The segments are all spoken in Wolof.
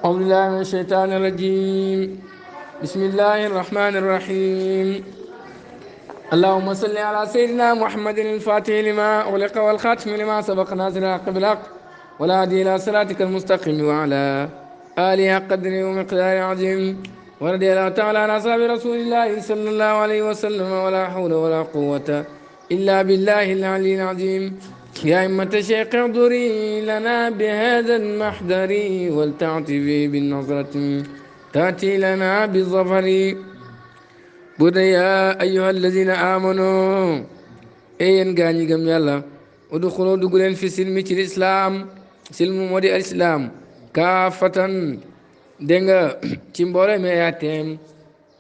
أعوذ بالله من الشيطان الرجيم. بسم الله الرحمن الرحيم. اللهم صل على سيدنا محمد الفاتح لما أغلق والخاتم لما سبق ناصر الحق بالحق والهادي إلى صراطك المستقيم وعلى آله حق قدره ومقداره عظيم. ورضي الله تعالى عن أصحاب رسول الله صلى الله عليه وسلم ولا حول ولا قوة إلا بالله العلي العظيم. يا أئمة الشيخ احضري لنا بهذا المحضر ولتعطفي بالنظرة تأتي لنا بالظفر. بودي يا أيها الذين آمنوا أين غاني غم يلا ودخلوا دخولين في سلم الإسلام. سلم مودي الإسلام كافة دنگا تيمبوري مي ياتيم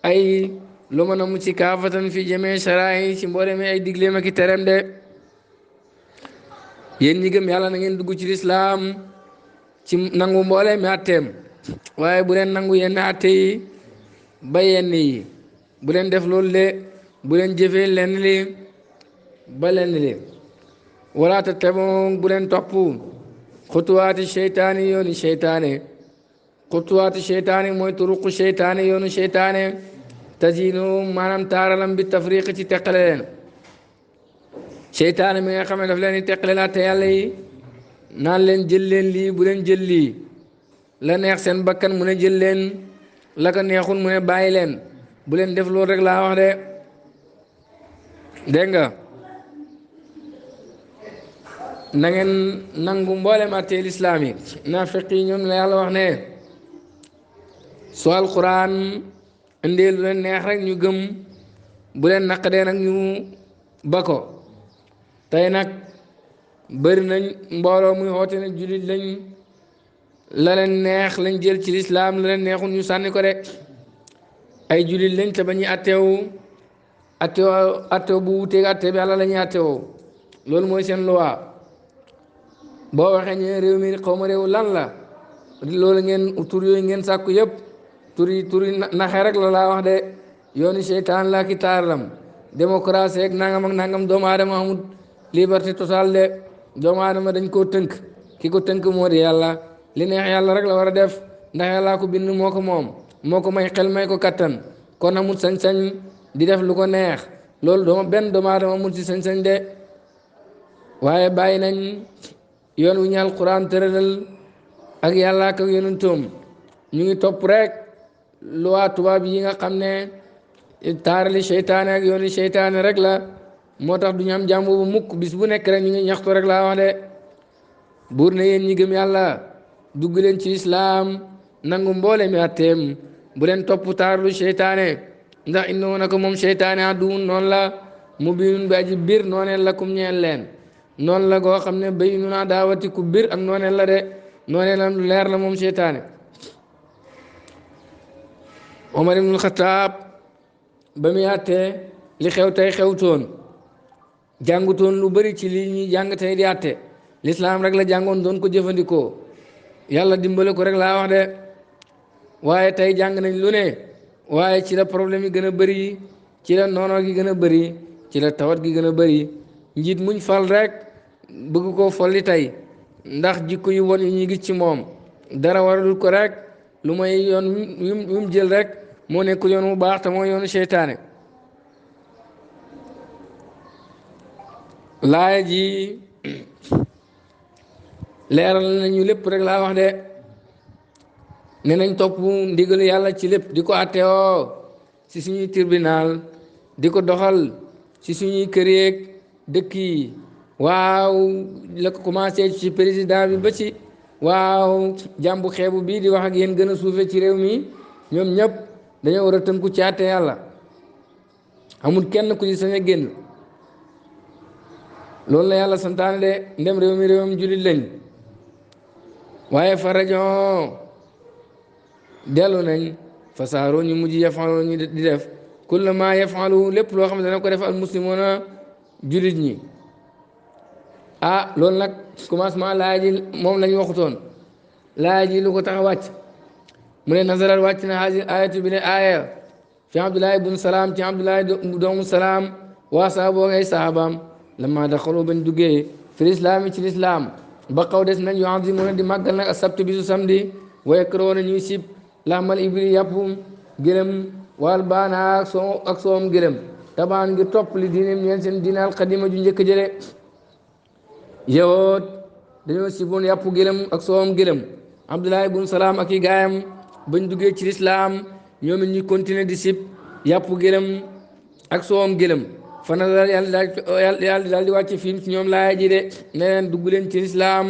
أي لما نمشي كافة في جميع شرائع تيمبوري مي أي ديغلي ما كي ترم دي. yéen ñi gëm yàlla na ngeen dugg ci lislaam ci nangu mboole mi àtteem waaye bu leen nangu yenn àtte yi ba yenn yi bu leen def loolu de bu leen jëfee lenn li ba lenn li wala tattabi'u bu leen topp xutuwaati seytaane yoonu seytaane. xutuwaati seytaane mooy turuqu seytaane yoonu seytaane tazinu maanaam taaralam bi tafriq ci teqale leen. seytaane mi nga xam ne daf leen di teqale laa te yàlla yi naan leen jël leen lii bu leen jël lii la neex seen bakkan mu ne jël leen la ko neexul mu ne bàyyi leen bu leen def loolu rek laa wax de dégg nga na ngeen nangu mboolem àttee lislaam yi. naafiq yi ñoom la yàlla wax ne su alquran indee lu leen neex rek ñu gëm bu leen naqadee nag ñu ba ko. tey nag bëri nañ mbooloo muy xoote ne jullit lañ la leen neex lañ jël ci lislaam la leen neexul ñu sànni ko de. ay jullit lañ te ba ñuy atteew bu wuteeg atte bi yàlla la ñuy atteewoo loolu mooy seen loi. boo waxee ñu réew mi xaw ma réew lan la loolu ngeen tur yooyu ngeen sàkku yëpp tur yi naxee rek la laa wax de. yoonu seytaan la ki taaram démocratie ak nangam doomu aadama amul liberté totale de. doomu aadama dañ koo tënk ki ko tënk moo di yàlla li neex yàlla rek la war a def ndax yàllaa ko bind moo ko moom moo ko may xel may ko kattan kon amul sañ-sañ di def lu ko neex loolu benn doomu aadama amul ci sañ-sañ de. waaye bàyyi nañ yoon wu ñu alquran tëralal ak yàlla ak yonentam ñu ngi topp rek loi tubaab yi nga xam ne taarali seytaane ak yooni seytaane rek la. moo tax du ñu am jàmm bu mukk bis bu nekk rek ñu ngi ñaxtu rek laa wax de. buur ne yéen ñi gëm yàlla dugg leen ci islaam nangu mboole mi atteem bu leen topp taaralu seytaane ndax innahu nako moom seytaane aduwwun noonu la mubiinun bi aji bir nooneel la kum ñeel leen noonu la goo xam ne bayyinun adaawati ku bir ak nooneel la de. nooneel la lu leer la moom seytaane. Omar ibnul Xataab ba muy àttee li xew tey xewtoon jàngutoon lu bari ci li ñuy jàng tey di àtte lislaam rek la jàngoon doon ko jëfandikoo yàlla dimbale ko rek laa wax de. waaye tey jàng nañ lu ne waaye ci la problème yi gën a bari ci la noono gi gën a bari ci la tawat gi gën a bari njiit muñ fal rek bëgg koo folli tey ndax jikko yu won yi ñuy gis ci moom dara waralul ko rek lu may yoon wi mu jël rek moo nekkul yoon bu baax te mooy yoonu seytaane. laaya ji leeral nañu lépp rek laa wax de ne nañ topp ndigalu yàlla ci lépp di ko àtteewoo ci suñuy tribunal di ko doxal ci suñuy kër yeeg dëkk yi waaw la ko commencé ci président bi ba ci waaw jàmbu xeebu bii di wax ak yéen gën a suufe ci réew mi ñoom ñëpp dañoo war a tënku ci àtte yàlla amul kenn ku ci sañ a génn. loolu la yàlla santaane de ndem réew mi réewam jullit lañ waaye fa rajo dellu nañ fa saaroo ñu mujj yafalu ñu di def kulla ma yafalu lépp loo xam ne dana ko def al muslimoona jullit ñi. loolu nag commencement laaya ji moom lañ waxutoon laaya ji lu ko tax a wàcc mu ne nazaral wàcc na haadi ayatu bi ne aaya fi abdullahi ibn salaam ci abdullahi doomu salaam waa saaboo ngay saabaam lama daxalu bañ duggee fi lislaam ci lislaam ba xaw des nañ yuazimuna di màggal nag asabtu bisu samedi waaye këroon ñuy sib laxmal ibri yàpp gëlëm wal baana ak soom gëlëm tabaan ngir topp li diineem ñeen seen diine alxadima ju njëkk jële yowoot dañoo siboon yàpp gëlëm ak soom gëlëm abdullah ibn salaam ak i gaayam bañ duggee ci lislaam ñoom it ñu continuer di sib yàpp gëlëm ak soom gëlëm fana daal yàlla daal di wàcc fii ci ñoom laaya ji de ne leen dugg leen ci lislaam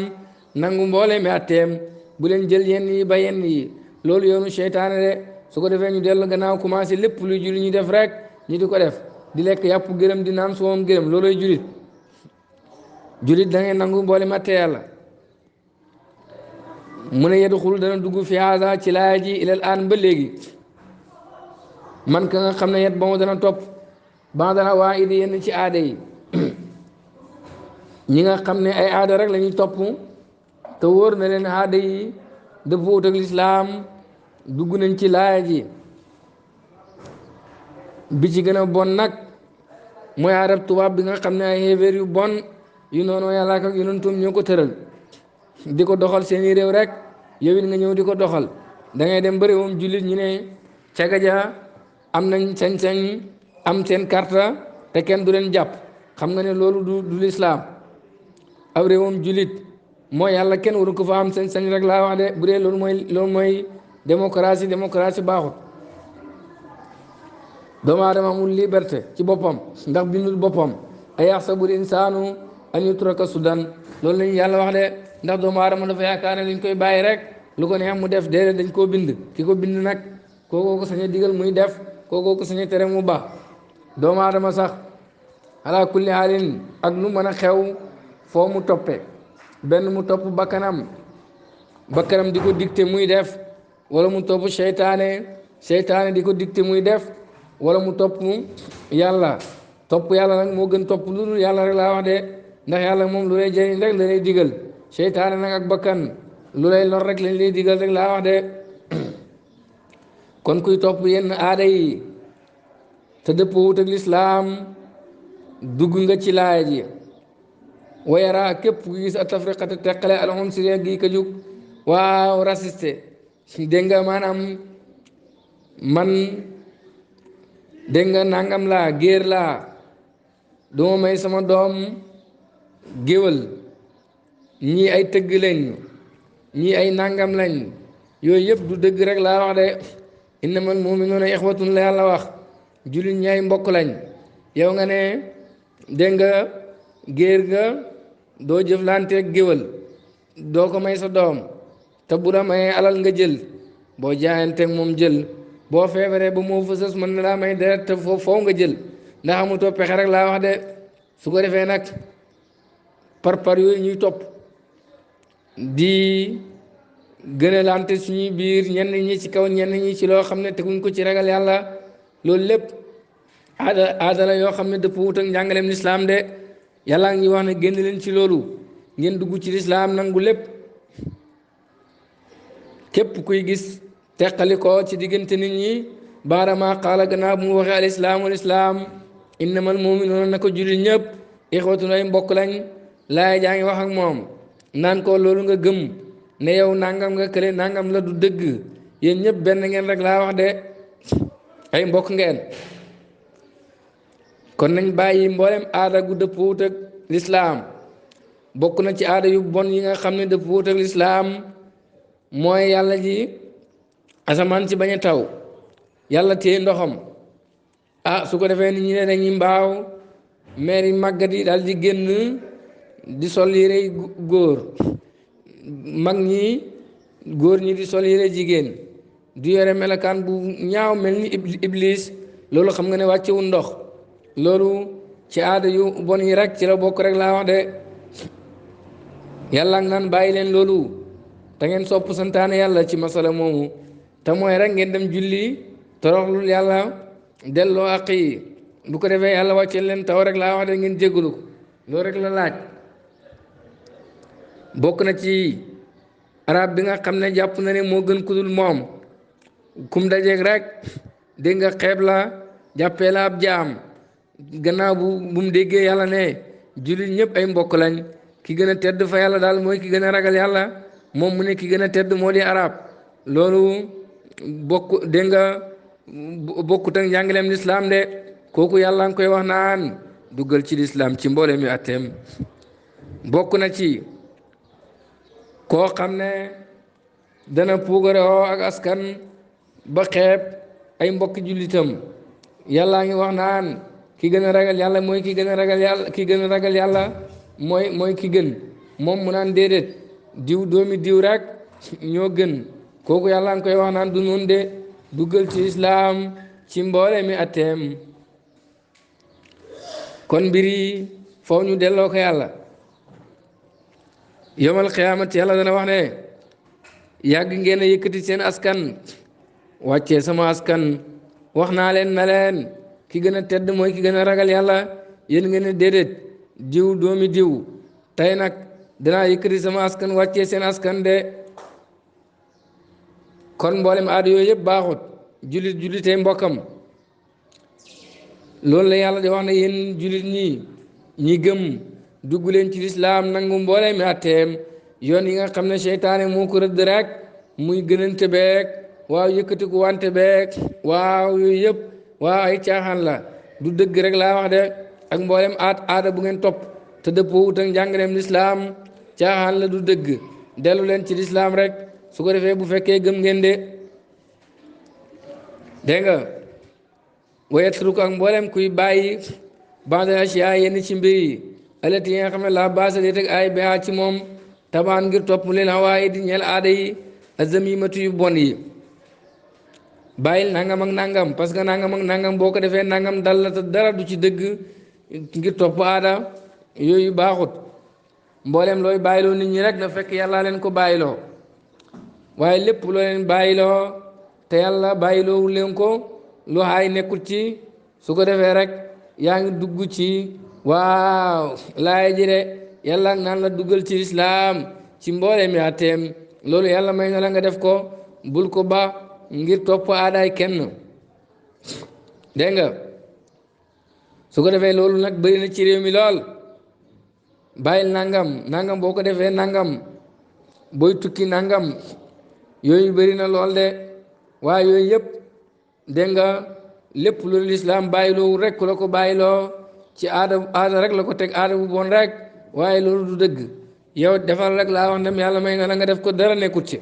nangu mboole mi atteem bu leen jël yenn yi ba yenn yi loolu yoonu seytaane de su ko defee ñu dellu gannaaw commencé lépp luy julli ñu def rek ñu di ko def di lekk yàpp gëlëm di naan soom gëlëm looloy julit da ngay nangu mboole mi atte yàlla mu ne yadxul dana dugg fi haza ci laaya ji ilal aan ba léegi man ka nga xam ne yet ba mu dana topp ba dana waa idi yenn ci aada yi ñi nga xam ne ay aada rek la ñuy topp te wóor na leen aada yi dëppoot ak lislaam dugg nañ ci laaya ji bi ci gën a bon nag mooy arab tubaab bi nga xam ne ay xéeféer yu bon yu noonu yàlla ak yonentum ñoo ko tëral di ko doxal seeni réew rek yow it nga ñëw di ko doxal da ngay dem ba réewum jullit ñu ne cagaja am nañ sañ-sañ am seen karta te kenn du leen jàpp xam nga ne loolu du lislaam ab réewum jullit mooy yàlla kenn waru ko fa am sañ-sañ rek laa wax de bu dee loolu mooy démocratie baaxut doomu aadama amul liberté ci boppam ndax bindul boppam ay yaxsabul insaanu an yutraka sudan loolu lañu yàlla wax de ndax doomu aadama dafa yaakaar ne dañ koy bàyyi rek lu ko neex mu def déedéet dañ koo bind ki ko bind nag kookoo ko sañ a digal muy def kookoo ko sañ a tere mu baax doomu aadama sax ala kulli haalin ak lu mën a xew foo mu toppe benn mu topp bakkanam di ko dicté muy def wala mu topp seytaane di ko dicté muy def wala mu topp yàlla nag moo gën topp lu dul yàlla rek laa wax de ndax yàlla moom lu lay jëriñ rek la lay digal seytaane nag ak bakkan lu lay lor rek lañ lay digal rek laa wax de kon kuy topp yenn aada yi te dëppoowut ak lislaam dugg nga ci laaya ji wayara képp ku gis a tafriqata teqale al unsuriya gi ka jug waaw raciste dégg nga maanaam man dégg nga nangam laa géer laa duma may sama doom géwal ñii ay tëgg lañ ñii ay nangam lañ yooyu yëpp du dëgg rek laa wax de innamal mu'minuuna ixwatun la yàlla wax jullit ñi ay mbokk lañ yow nga ne dégg nga géer ga doo jëflanteeg géwal doo ko may sa doom te bu la mayee alal nga jël boo jaayanteeg moom jël boo feebaree ba moo fa sës mën na laa may deret te foo nga jël ndax amutoo pexe rek laa wax de su ko defee nag par yooyu ñuy topp di gën a lante suñuy biir ñenn ñi ci kaw ñenn ñi ci loo xam ne teguñ ko ci ragal yàlla loolu lépp aada la yoo xam ne dëpp wut ak njàngaleem lislaam de yàlla ngi wax ne génn leen ci loolu ngeen dugg ci lislaam nangu lépp képp kuy gis teqali ko ci diggante nit ñi baarama xaala gannaaw bu mu waxee al islaam innamal mu'minuuna na ko jullit ñëpp ixwatun ay mbokk lañ laay jaa ngi wax ak moom naan ko loolu nga gëm ne yow nangam nga kële nangam la du dëgg yéen ñëpp benn ngeen rek laa wax de ay mbokk ngeen kon nañ bàyyi mboolem aada gu dëppoowut ak lislaam bokk na ci aada yu bon yi nga xam ne dëppoowut ak lislaam mooy yàlla ji asamaan si bañ a taw yàlla téye ndoxam su ko defee nit ñi ne dañuy mbaaw meer yi màggat yi daal di génn di sol yére góor mag ñi góor ñi di sol yére jigéen di yore melokaan bu ñaaw mel ni iblis loolu xam nga ne wàccewul ndox loolu ci aada yu bon yi rek ci la bokk rek laa wax de yàlla ak naan bàyyi leen loolu te ngeen sopp santaane yàlla ci masala moomu te mooy rek ngeen dem julli toroxlul yàlla delloo àq yi bu ko defee yàlla wàcce leen taw rek laa wax de ngeen jéggalu ko loolu rek la laaj bokk na ci arab bi nga xam ne jàpp na ne moo gën kudul moom kum dajeeg rek dégg nga xeeb la jàppee la ab jaam gannaaw bu mu déggee yàlla ne jullit ñëpp ay mbokk lañ ki gën a tedd fa yàlla daal mooy ki gën a ragal yàlla moom mu ne ki gën a tedd moo di arab loolu bokk dégg nga bokkut ak njàngaleem lislaam de kooku yàlla nga koy wax naan duggal ci lislaam ci mboole mi atteem bokk na ci koo xam ne dana puugare oo ak askan ba xeeb ay mbokki jullitam yàllaa ngi wax naan ki gën a ragal yàlla mooy ki gën a ragal yàlla ki gën a ragal yàlla mooy ki gën moom mu naan déedéet diw doomi diw rek ñoo gën kooku yàlla nga koy wax naan du noonu de duggal ci islaam ci mboole mi atteem kon mbir yi foo ñu delloo ko yàlla yomal xiyaamati yàlla dana wax ne yàgg ngeen a yëkkati seen askan wàccee sama askan wax naa leen na leen ki gën a tedd mooy ki gën a ragal yàlla yéen ngeen ne déedéet diw doomi diw tey nag danaa yëkkati sama askan wàccee seen askan de kon mboolem aada yooyu yëpp baaxut jullitee mbokkam loolu la yàlla di wax ne yéen jullit ñi gëm dugg leen ci lislaam nangu mboolem mi atteem yoon yi nga xam ne seytaane moo ko rëdd rek muy gënante beeg waaw yëkkati ko wante beeg waaw yooyu yëpp waaw ay caaxaan la du dëgg rek laa wax de ak mboolem aada bu ngeen topp te dëppoo wut ak njàngaleem lislaam caaxaan la du dëgg dellu leen ci lislaam rek su ko defee bu fekkee gëm ngeen de dégg nga wayetruk ak mboolem kuy bàyyi ba'da ashyaa yenn ci mbir yi alati yi nga xam ne laa baasa de teg ay bihaa ci moom tabaan ngir topp leen hawaay di ñeel aada yi azamimatu yu bon yi bàyyil nangam ak nangam parce que nangam ak nangam boo ko defee nangam dal la te dara du ci dëgg ngir topp aada yooyu baaxut mboolem looy bàyyiloo nit ñi rek na fekk yàlla leen ko bàyyiloo waaye lépp loo leen bàyyiloo te yàlla bàyyiloowu leen ko lu xaay nekkul ci su ko defee rek yaa ngi dugg ci waaw laay ji de yàlla naan la duggal ci lislaam ci mboolem mi atteem loolu yàlla may na la nga def ko bul ko ba ngir topp aadaay kenn dégg nga su ko defee loolu nag bëri na ci réew mi lool bàyyil nangam boo ko defee nangam booy tukki nangam yooyu bëri na lool de waaye yooyu yëpp dégg nga lépp loolu lislaam bàyyiloo rek ku la ko bàyyiloo ci aada rek la ko teg aada bu bon rek waaye loolu du dëgg yow defal rek laa wax ndem yàlla may na la nga def ko dara nekkut ci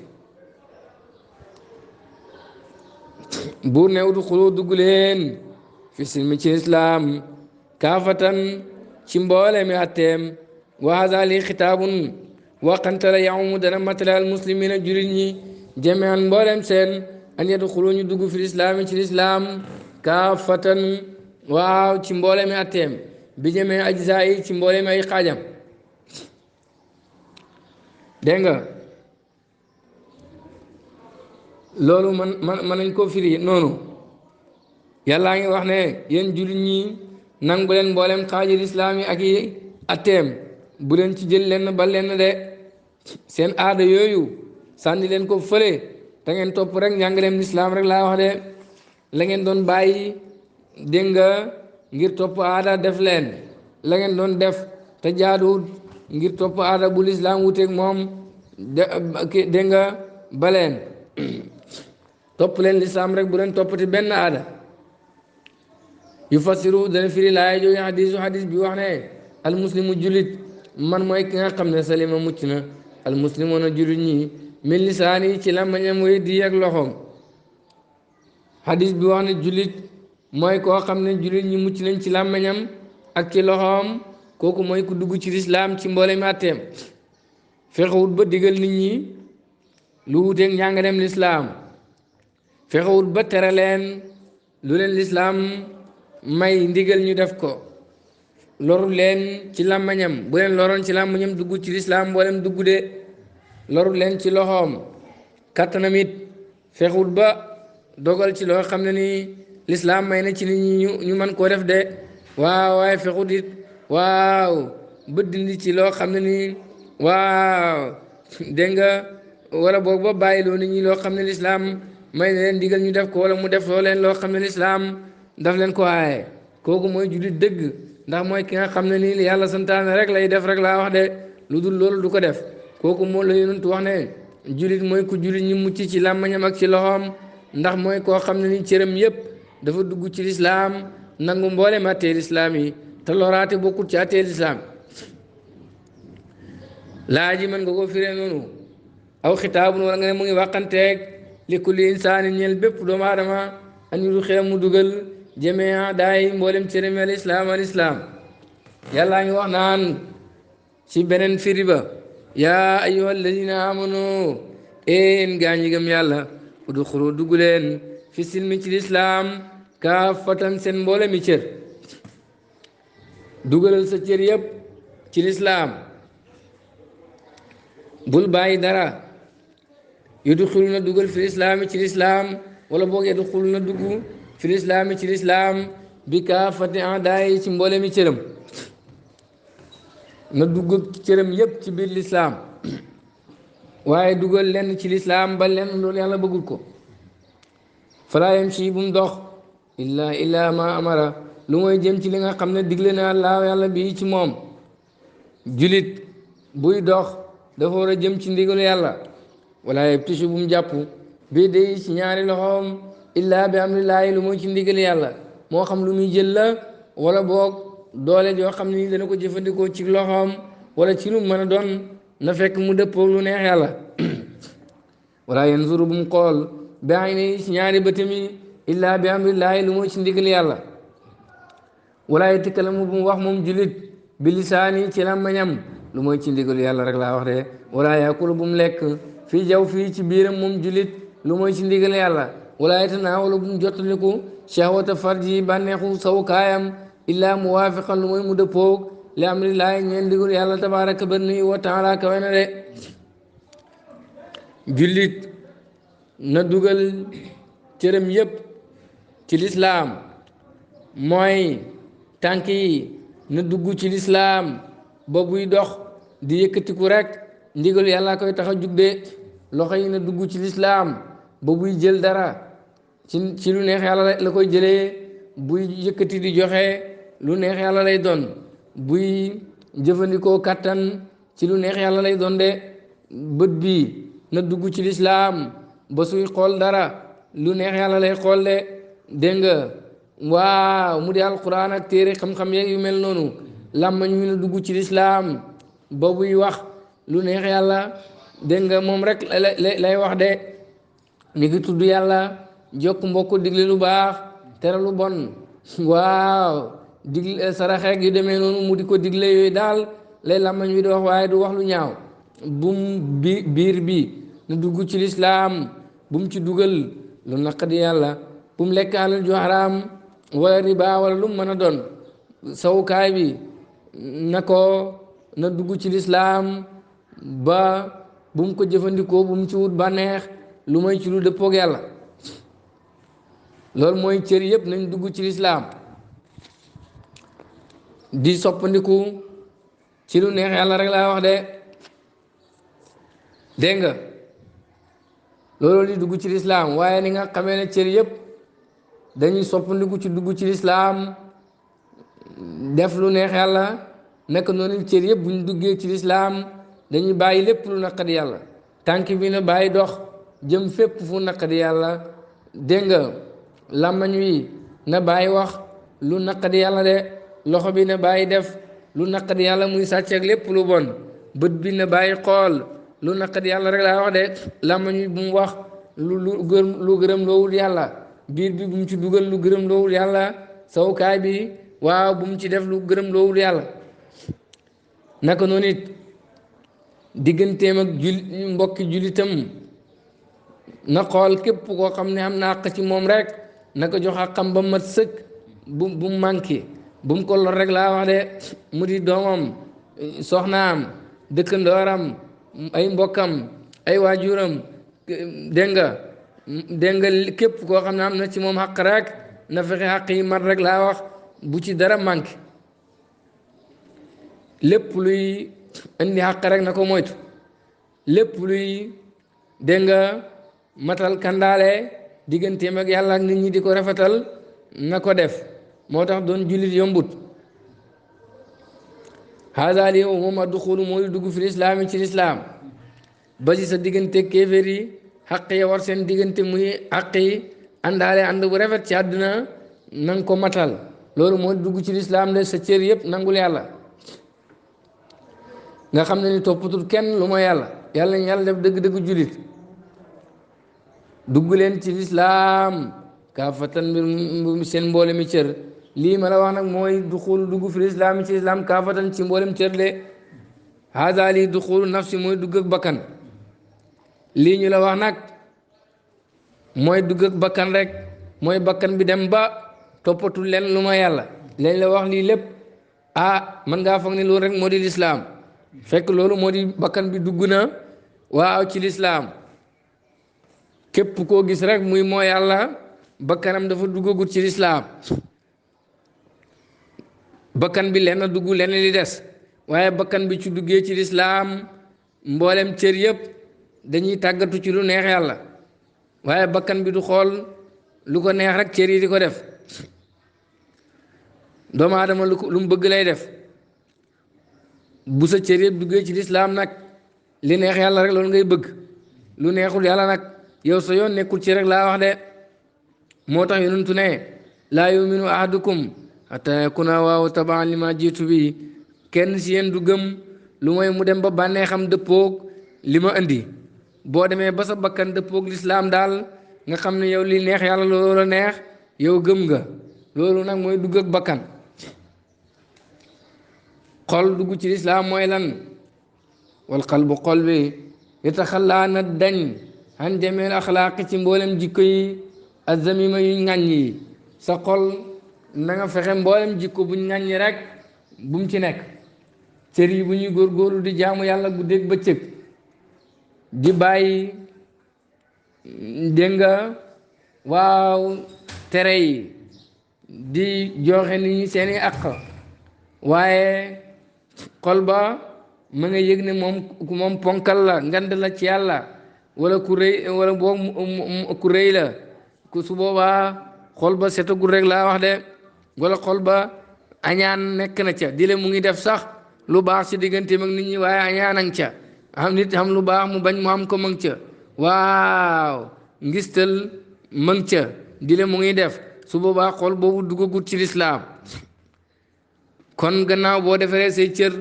buur ne udu xuloo dugg leen fi silmi ci islaam kaafatan ci mboole mi atteem wa haza li xitaabun waxante la yawmu dana matale al muslimina jurit ñi jamean mboolem seen an yedu xuloo ñu dugg fi lislaam ci lislaam kaafatan waaw ci mboole mi atteem bi jamee ajzaa yi ci mboole mi ay xaajam dégg nga loolu man nañ koo firi noonu yàllaa ngi wax ne yéen jullit ñi nangu leen mboolem xaaji lislaam yi ak yi atteem bu leen ci jël lenn ba lenn de seen aada yooyu sànni leen ko fële te ngeen topp rek njàngaleem lislaam rek laa wax de la ngeen doon bàyyi dégg nga ngir topp aada def leen la ngeen doon def te jaaduwut ngir topp aada bu lislaam wuteeg moom dégg nga baleen topp leen lislaam rek bu leen toppati benn aada yu fasiru dana firi laaya jooju xadis bi wax ne al muslimu jullit man mooy ki nga xam ne salima mucc na al muslimoona jullit ñi min lisaani ci làmmiñam way di ak loxoom xadis bi wax ne jullit mooy koo xam ne jullit ñi mucc nañ ci làmmiñam ak ci loxoom kooku mooy ku dugg ci lislaam ci mboolem àtteem fexewut ba digal nit ñi lu wuteeg njàngaleem lislaam fexewut ba tere leen lu leen lislaam may ndigal ñu def ko loru leen ci làmmiñam bu leen loroon ci làmmiñam dugg ci lislaam mboolem dugg de loru leen ci loxoom kattanam it fexewut ba dogal ci loo xam ne ni lislaam may na ci nit ñi ñu mën koo def de waaw waaye fexut it waaw ba dindi ci loo xam ne nii waaw dégg nga wala boog ba bàyyi loo nit ñi loo xam ne lislaam may na leen digal ñu def ko wala mu def loo leen loo xam ne lislaam daf leen ko aaye kooku mooy jullit dëgg ndax mooy ki nga xam ne nii yàlla santaane rek lay def rek laa wax de lu dul loolu du ko def kooku moo la yonentu wax ne julit mooy ku julit ñi mucc ci làmmañam ak ci loxoom ndax mooy koo xam ne ni cëram yépp dafa dugg ci lislaam nangu mboolem attee lislaam yi te loraate bokkut ci attee lislaam laa ji mën nga ko firee noonu aw xitaabun wala nga ne mu ngi waxanteeg li kulli insaani ñeel bépp doomu aadama an yu xelam mu dugal jamee daay mboolem cëram al islaam yàllaa ngi wax naan ci beneen firi ba yaa ayyuha alladina amanu een gaa ñi gëm yàlla udxulu dugg leen fi silmi ci lislaam kaafatan seen mboole mi cër dugalal sa cër yëpp ci lislaam bul bàyyi dara yudxulu na dugal fi lislaami ci lislaam wala boog yudxulu na dugg fi lislaami ci lislaam bi kaafati adaay ci mboole mi cëram na dugg cëram yépp ci biir lislaam waaye dugal lenn ci lislaam ba lenn loolu yàlla bëggul ko falaa yamshi bu mu dox illaa ma amara lu mooy jëm ci li nga xam ne digle na laa yàlla bii ci moom julit buy dox dafa war a jëm ci ndigalu yàlla wala yabtishu bu mu jàpp bii day ci ñaari loxoom illaa bi amrillaahi lu mooy ci ndigalu yàlla moo xam lu muy jël la wala boog doole joo xam ni dana ko jëfandikoo ci loxoom wala ci lu mën a doon na fekk mu dëppoo lu neex yàlla wala yanzuru bu mu xool bi ayni ci ñaari bëtam yi illaa bi amrillaahi lu mooy ci ndigal yàlla wala yatakallamu bu mu wax moom julit bi lisaani ci làmmiñam lu mooy ci ndigal yàlla rek laa wax de wala yakulu bu mu lekk fii jaw fii ci biiram moom julit lu mooy ci ndigal yàlla wala yatanaawalu bu mu jottaliku shahwata farji bànneexu sawukaayam illaa muwaafiqan lu mooy mu dëppoog li amrillaahi ñeen ndigal yàlla tabaaraka barni wa taala kawe na de jullit na dugal cëram yépp ci lislaam mooy tànk yi na dugg ci lislaam ba buy dox di yëkkatiku rek ndigal yàlla koy tax a jug de loxo yi na dugg ci lislaam ba buy jël dara ci lu neex yàlla la koy jëlee buy yëkkati di joxe lu neex yàlla lay doon buy jëfandikoo kattan ci lu neex yàlla lay doon de bët bi na dugg ci lislaam ba suy xool dara lu neex yàlla lay xool de dégg nga waaw mu di alquran ak téere xam-xam yeeg yu mel noonu làmmañ wi na dugg ci lislaam ba buy wax lu neex yàlla dégg nga moom rek lay wax de ni ngi tudd yàlla jokk mbokk digle lu baax tere lu bon waaw digle saraxeeg yu demee noonu mu di ko digle yooyu daal lay làmmañ wi di wax waaye du wax lu ñaaw bum biir bi na dugg ci lislaam bum ci dugal lu naqadi yàlla bum lekk alal ju haram wala riba wala lu mën a doon sawukaay bi na dugg ci lislaam ba bum ko jëfandikoo bum ci wut bànneex lu may ci lu dëppoog yàlla loolu mooy cër yëpp nañ dugg ci lislaam di soppandiku ci lu neex yàlla rek laa wax de dégg nga loolu di dugg ci lislaam waaye ni nga xamee ne cër yëpp dañuy soppandiku ci dugg ci lislaam def lu neex yàlla nekk noonu cër yëpp bu ñu duggee ci lislaam dañuy bàyyi lépp lu naqadi yàlla tànk bi na bàyyi dox jëm fépp fu naqadi yàlla dégg nga làmmañ wi na bàyyi wax lu naqadi yàlla de loxo bi na bàyyi def lu naqadi yàlla muy sàcc ak lépp lu bon bët bi na bàyyi xool lu naqadi yàlla rek laa wax de làmmañ wi bu mu wax lu gërëm loowul yàlla biir bi bu mu ci dugal lu gërëm loowul yàlla sawukaay bi waaw bu mu ci def lu gërëm loowul yàlla naka noonu it digganteem ak mbokki julitam na xool képp koo xam ne am na àq ci moom rek na ko jox àqam ba mat sëkk bu mu manqué bu mu ko lor rek laa wax de mu di doomam soxnaam dëkkandooram ay mbokkam ay waajuram dégg nga képp koo xam ne am na ci moom xaq rek na fexe xaq yi mat rek laa wax bu ci dara manqué lépp luy indi xaq rek na ko moytu lépp luy dégg nga matal kandaale digganteem ak yàlla ak nit ñi di ko rafetal na ko def moo tax doon jullit yombut haada li moom adduxulu mooy dugg fi lislaam ci lislaam ba ci sa diggante kéeféer yi xaq ya war seen diggante muy xaq yi àndaale ànd bu rafet ci àdduna nanga ko matal loolu moo dugg ci lislaam de sa cër yëpp nangul yàlla nga xam ne ni toppatul kenn lu ma yàlla yàlla ñu yàlla def dëgg-dëgg julit dugg leen ci lislaam kaafatan mbir seen mboole mi cër lii ma la wax nag mooy duxul dugg fi lislaam ci lislaam kaafatan ci mboolem cër de haada lii duxulu nafsi mooy dugg ak bakkan lii ñu la wax nag mooy dugg ak bakkan rek mooy bakkan bi dem ba toppatul leen lu ma yàlla leen la wax lii lépp man ngaa foog ni loolu rek moo di lislaam fekk loolu moo di bakkan bi dugg na waaw ci lislaam képp koo gis rek muy moo yàlla bakkanam dafa duggagut ci lislaam bakkan bi lenn dugg lenn li des waaye bakkan bi ci duggee ci lislaam mboolem cër yëpp dañuy tàggatu ci lu neex yàlla waaye bakkan bi du xool lu ko neex rek cër yi di ko def doomu aadama lu mu bëgg lay def bu sa cër yëpp duggee ci lislaam nag li neex yàlla rek loolu ngay bëgg lu neexul yàlla nag yow sa yoon nekkul ci rek laa wax de moo tax yonentu ne laa yuminu ahadukum hatta yakuna waaw tabaan li ma jiitu bi kenn si yéen du gëm lu mooy mu dem ba bànnee xam dëppoog li ma indi boo demee ba sa bakkan dëppoog lislaam daal nga xam ne yow li neex yàlla loolu la neex yow gëm nga loolu nag mooy dugg ak bakkan xol dugg ci lislaam mooy lan wal qalbu xol bi yataxallaa na dañ an jameel axlaaqi ci mboolem jikko yi azamima yu ŋàññ yi sa xol na nga fexe mboolem jikko buñ ŋàññi rek bu mu ci nekk cër yi bu ñuy góorgóorlu di jaamu yàlla guddeeg bëccëg di bàyyi dégg nga waaw tere yi di joxe nit ñi seeni àq waaye xol ba ma nga yëg ne moom ponkal la ngand la ci yàlla wala ku rëy wala boog ku rëy la ku su boobaa xol ba setagul rek laa wax de wala xol ba añaan nekk na ca dile mu ngi def sax lu baax ci digganteem ak nit ñi waaye añaan ang ca am nit xam lu baax mu bañ mu am ko mang ca waaw ngistal mang ca dile mu ngi def su boobaa xol boobu duggagut ci lislaam kon gannaaw boo defaree say cër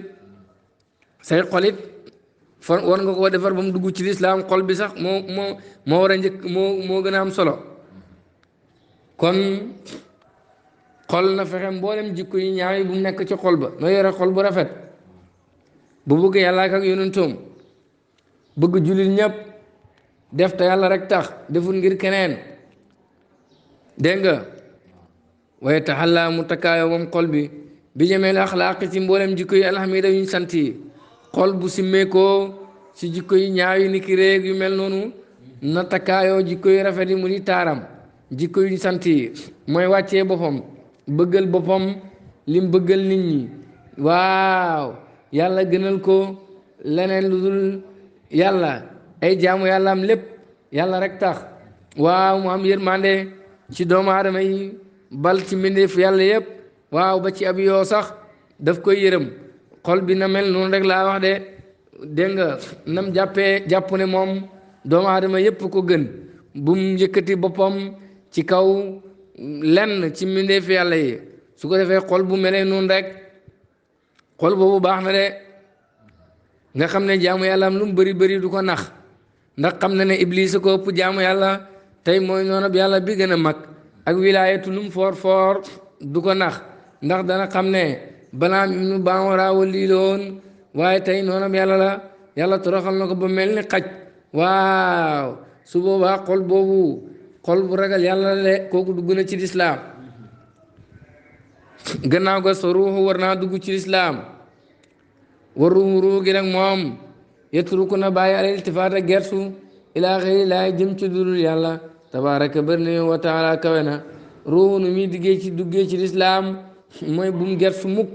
say xolit war nga koo defar ba mu dugg ci lislaam xol bi sax moo war a njëkk moo gën a am solo kon xol na fexe mboolem jikko yi ñaaw yi bu mu nekk ci xol ba na yore xol bu rafet bu bëgg yàlla ak yonentoom bëgg jullit ñëpp def te yàlla rek tax deful ngir keneen dégg nga waaye taxallaa mu takkaayoo moom xol bi jameel axlaaq ci mboolem jikko yi alhamida yuñ sant yi xol bu simmeekoo ci jikko yi ñaaw yi ni ki réeg yu mel noonu na takkaayoo jikko yi rafet yi mu di taaram jikko yuñ sant yi mooy wàccee boppam bëggal boppam lim bëggal nit ñi waaw yàlla gënal ko leneen lu dul yàlla ay jaamu yàlla am lépp yàlla rek tax waaw mu am yërmande ci doomu aadama yi bal ci mbindeef yàlla yëpp waaw ba ci ab yoo sax daf koy yërëm xol bi na mel noonu rek laa wax de dégg nga nam jàpp ne moom doomu aadama yëpp ko gën bu mu yëkkati boppam ci kaw lenn ci mbindeef yàlla yi su ko defee xol bu melee noonu rek xol boobu baax na de nga xam ne jaamu yàlla am lu mu bëri bëri du ko nax ndax xam na ne iblis ko ëpp jaamu yàlla tey mooy noonu yàlla bi gën a mag ak wilaayatu lu mu foor foor du ko nax ndax dana xam ne balaam ibnu Baamora wali la woon waaye tey noonu yàlla la yàlla toroxal na ko ba mel ni xaj waaw su boobaa xol boobu xol bu ragal yàlla le kooku dugg na ci lislaam gannaaw ga sa ruuxu war naa dugg ci lislaam war ruuxu gi nag moom yetruku na bàyyi al iltifaata gersu ilaa xëyri laay jëm ci dudul yàlla tabaaraka bari na wa taala kawe na ruuxu nu muy duggee ci lislaam mooy bu mu gersu mukk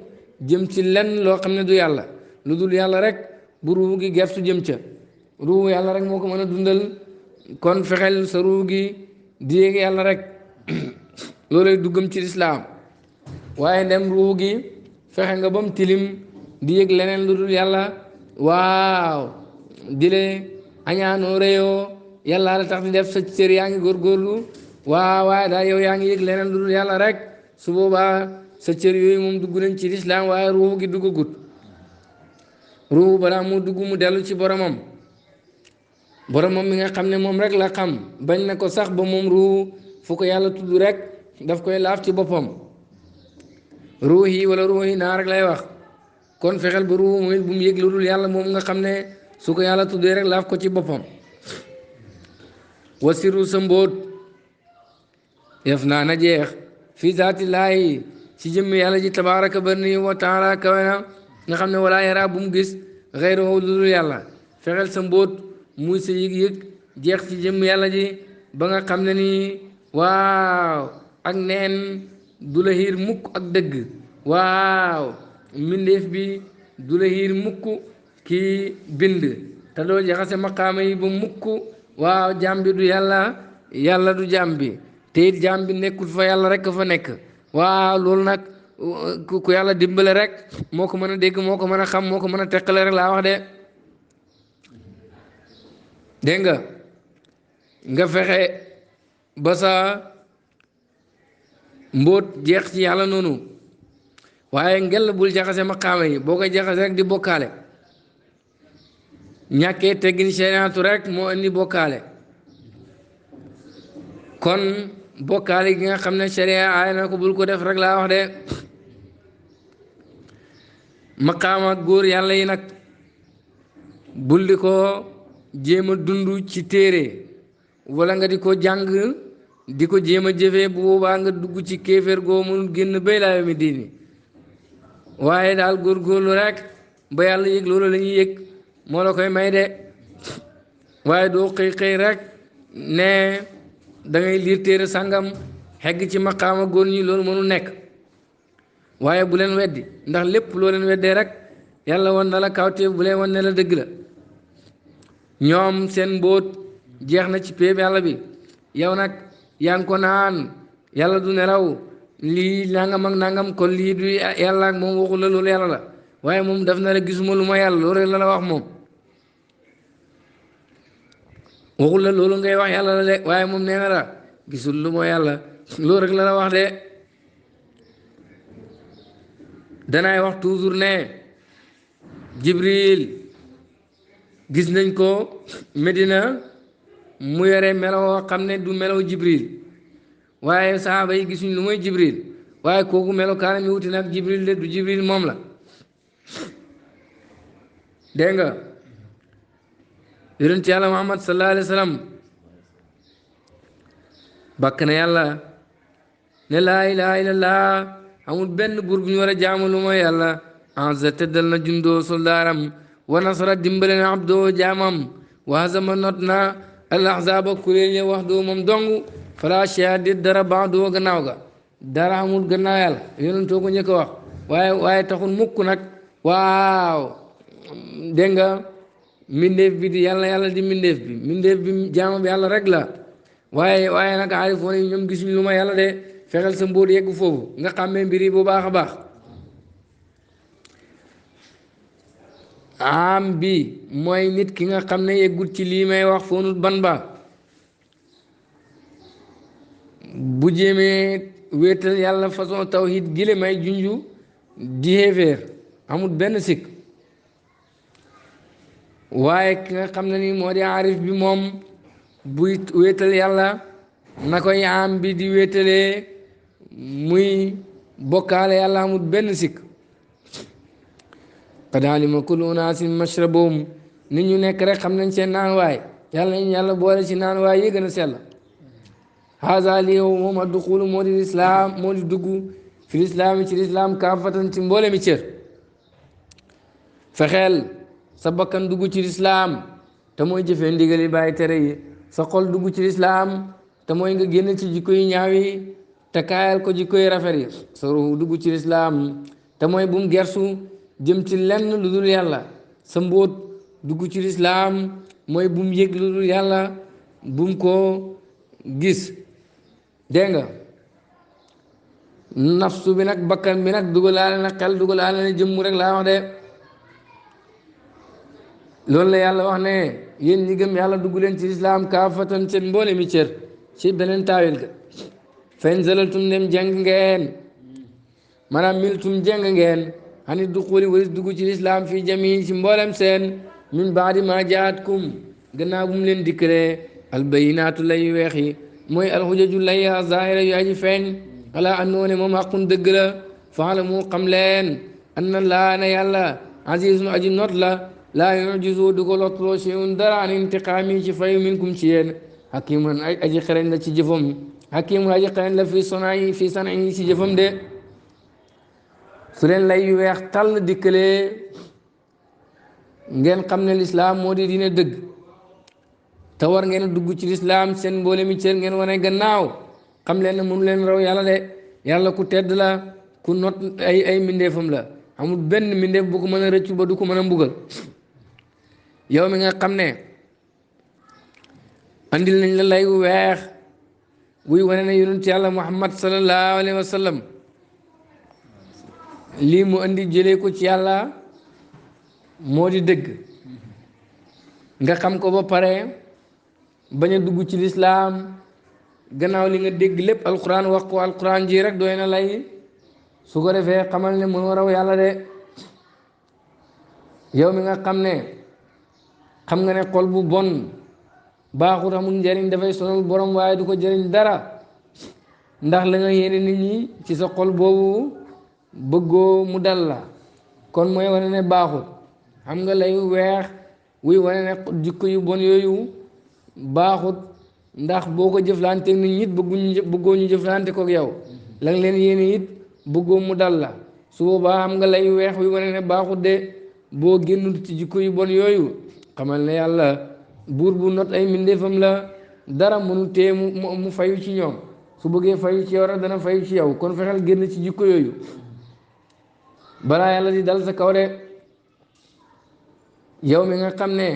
jëm ci lenn loo xam ne du yàlla lu dul yàlla rek bu ruuxu gi gersu jëm ca ruuxu yàlla rek moo ko mën a dundal kon fexeel sa ruuxu gi di yéeg yàlla rek loolay duggam ci lislaam waaye ndem ruuxu gi fexe nga ba mu tilim di yëg leneen lu dul yàlla waaw dile añaanoo réyoo yàlla la tax di def sa cër yaa ngi góorgóorlu waaye daal yow yaa ngi yëg leneen lu dul yàlla rek su boobaa sa cër yooyu moom dugg nañ ci lislaam waaye ruuxu gi duggagut ruuxu balaa mu dugg mu dellu ci boromam mi nga xam ne moom rek la xam bañ na ko sax ba moom ruuxu fu ko yàlla tudd rek daf koy laaf ci boppam ruux yi wala ruux yi naa rek lay wax kon fexeel ba ruuxu moom it bu mu yëg lu dul yàlla moom nga xam ne su ko yàlla tuddee rek laaf ko ci boppam wasiru sa mbóot yaf naa na jeex fii zaatillaahi ci jëmmi yàlla ji tabaaraka barni wa taala kawe na nga xam ne walaa yara bu mu gis xeyruhu lu dul yàlla fexeel sa mbóot muy sa yëg-yëg jeex ci jëmmi yàlla ji ba nga xam ne nii waaw ak neen du la xiir mukk ak dëgg waaw mbindeef bi du la xiir mukk kii bind te doo jaxase maqaama yi ba mukk waaw jaam bi du yàlla du jaam bi te it jaam bi nekkul fa yàlla rek fa nekk waaw loolu nag ku yàlla dimbale rek moo ko mën a dégg moo ko mën a xam moo ko mën a teqale rek laa wax de dégg nga fexe ba sa mbóot jeex ci yàlla noonu waaye ngel bul jaxase maqaama yi boo koy jaxase rek di bokkaale ñàkkee teggin shariatu rek moo indi bokkaale kon bokkaale gi nga xam ne sharia aay na ko bul ko def rek laa wax de maqaama góor yàlla yi nag bul di ko jéem a dund ci téere wala nga di ko jàng di ko jéem a jëfee bu boobaa nga dugg ci kéeféer goo mënul génn bay laa yomi diini waaye daal góorgóorlu rek ba yàlla yëg loolu la ñuy yëg moo la koy may de waaye doo xëy xëy rek ne da ngay liir téere sàngam xegg ci maqaama góor ñi loolu mënul nekk waaye bu leen weddi ndax lépp loo leen weddee rek yàlla wan na la kawteef bu leen wan ne la dëgg la ñoom seen mbóot jeex na ci péeb yàlla bi yow nag yaa ngi ko naan yàlla du nelaw lii nangam ak nangam kon lii du yàlla ak moom waxul la loolu yàlla la waaye moom daf na la gisuma lu ma yàlla loolu rek la la wax moom waxul la loolu ngay wax yàlla la de waaye moom nee na la gisul lu ma yàlla loolu rek la la wax de danaay wax toujours ne Jibril gis nañ ko Medina mu yore meloo xam ne du melow Jibril waaye saaba yi gisuñ lu mooy Jibril waaye kooku melokaana mi wuti nag Jibril de du Jibril moom la dégg nga yonent yàlla Muhammad sallallahu alayhi wa sallam bakk na yàlla ne laa ilaha illallah amul benn buur bu ñu war a jaamu lu mooy yàlla anza tëddal na jundoo soldaaram wa nasara dimbale na abdoo jaamam wa hazama not na al ahzaba kuréel ya wax doo moom dong fala shay'a di dara baax doo gannaaw ga dara amul gannaaw yàlla yonentoo ko njëkk a wax waaye taxul mukk nag waaw dégg nga mbindeef bi di yàlla di mbindeef bi jaama bi yàlla rek la waaye nag aarifoon yi ñoom gisuñ lu ma yàlla de fexeel sa mbóot yeggu foofu nga xàmmee mbir yi bu baax a baax am bi mooy nit ki nga xam ne yeggut ci lii may wax foonut ban ba bu jéemee wéetal yàlla façon tawhid gile may junju di xéeféer amul benn sikk waaye ki nga xam ne ni moo di aarif bi moom buy wéetal yàlla na koy am bi di wéetalee muy bokkaale yàlla amul benn sikk qad alima kullu unaasin mashrabahum nit ñu nekk rek xam nañ seen naan waay yàlla nañ yàlla boole ci naan waay yi gën a sell haza li yow moom adduxulu moo di lislaam moo di dugg fi lislaam ci lislaam kaafatan ci mboole mi cër fexeel sa bakkan dugg ci lislaam te mooy jëfee ndigali bàyyi tere yi sa xol dugg ci lislaam te mooy nga génn ci jikko yu ñaaw yi te kaayal ko jikko yu rafet yi sa ruux dugg ci lislaam te mooy bu mu gersu jëm ci lenn lu dul yàlla sa mbóot dugg ci lislaam mooy bu mu yëg lu dul yàlla bu mu ko gis dégg nga nafsu bi nag bakkan bi nag dugalaale na xel dugalaale na jëmm rek laa wax de loolu la yàlla wax ne yéen ñi gëm yàlla dugg leen ci lislaam kaafatan seen mboole mi cër ci beneen taawil ga fen zalatum dem jàng ngeen maanaam miltum jàng ngeen xanit du xuuli waris dugg ci lislaam fii jami ci mboolem seen min baadi ma jaatkum gannaaw bu mu leen dikkalee albayinaatu lay weex yi mooy alxujaju lay zahira yu aji feeñ ala andoo ne moom xaqun dëgg la faalamu xam leen anna laa na yàlla azizun aji not la laa yujizu du ko lottuloo shay'un dara an intiqaami ci fayu minkum ci yéen hakimun aji xereñ la ci jëfam hakimun aji xereñ la fi sanaayi ci jëfam de su leen lay yu weex tàll dikkalee ngeen xam ne lislaam moo di diine dëgg te war ngeen a dugg ci lislaam seen mboole mi cër ngeen wane gannaaw xam leen ne mënu leen raw yàlla de yàlla ku tedd la ku not ay mbindeefam la amul benn mbindeef bu ko mën a rëccu ba du ko mën a mbugal yow mi nga xam ne andil nañ la lay wu weex wuy wane ne yonent yàlla muhammad sallallahu alayhi wa sallam lii mu andi jëlee ko ci yàlla moo di dëgg nga xam ko ba pare bañ a dugg ci lislaam gannaaw li nga dégg lépp alquran wax ko alquran ji rek doy na lay su ko defee xamal ne mënoo raw yàlla de yow mi nga xam ne xam nga ne xol bu bon baaxut amul njëriñ dafay sonal borom waaye du ko jëriñ dara ndax la nga yéene nit ñi ci sa xol boobu bëggoo mu dal la kon mooy wane ne baaxut xam nga lay weex wuy wane ne jikko yu bon yooyu baaxut ndax boo ko jëflante nit ñi bëggoo ñu jëflante kook yow la nga leen yéene it bëggoo mu dal la su boobaa xam nga lay weex wuy wane ne baaxut de boo génnut ci jikko yu bon yooyu xamal ne yàlla buur bu not ay mbindeefam la dara mënu tee mu fayu ci ñoom su bëggee fayu ci yow rek dana fayu ci yow kon fexeel génn ci jikko yooyu balaa yàlla di dal sa kaw de yow mi nga xam ne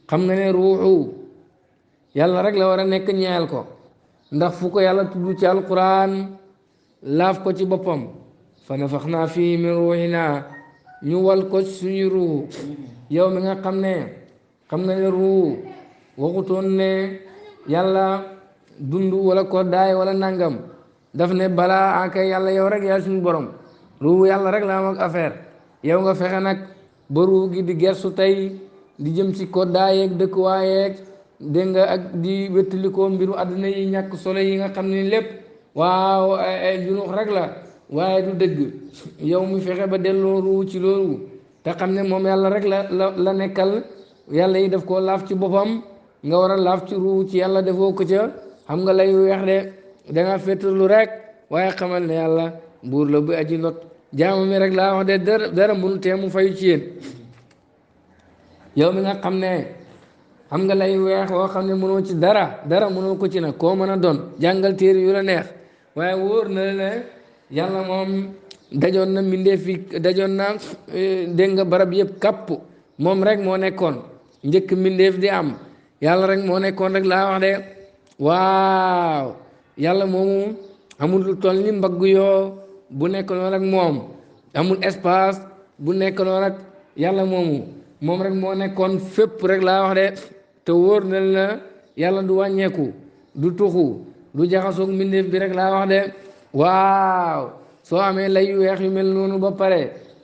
xam nga ne ruuxu yàlla rek la war a nekk ñeel ko ndax fu ko yàlla tudd ci alquran laaf ko ci boppam fa nafaxnaa fii min ruuxinaa ñu wal ko suñu ruuxu yow mi nga xam ne xam nga ne ruuxu waxutoon ne yàlla dund wala ko daay wala nangam daf ne balaa akay yàlla yow rek yaay suñu borom ruuxu yàlla rek la am ak affaire yow nga fexe nag ba ruuxu gi di gersu tey di jëm ci koddaay ak dëkkuwaayeeg dégg nga ak di wéttalikoo mbiru àdduna yi ñàkk solo yi nga xam ne lépp waaw ay junux rek la waaye du dëgg yow mu fexe ba delloo ruu ci loolu te xam ne moom yàlla rek la nekkal yàlla yi daf koo laaf ci boppam nga war a laaf ci ruu ci yàlla defoo ko ca xam nga lay weex de danga féttalu rek waaye xamal ne yàlla buur la bu aji not jaamu mi rek laa wax de dara mënu tee mu fayu ci yéen yow mi nga xam ne xam nga lay weex woo xam ne mënoo ci dara mënoo ko ci nag koo mën a doon jàngal téere yu la neex waaye wóor na la ne yàlla moom dajoon na mbindeef fi dajoon na dégg nga barab yëpp kapp moom rek moo nekkoon njëkk mbindeef di am yàlla rek moo nekkoon rek laa wax de waaw yàlla moomu amul lu toll ni mbagg yoo bu nekk noonu rek moom amul espace bu nekk noonu rek yàlla moomu moom rek moo nekkoon fépp rek laa wax de te wóor na la yàlla du wàññeeku du tuxu du jaxasoog mbindeef bi rek laa wax de waaw soo amee lay yu weex yu mel noonu ba pare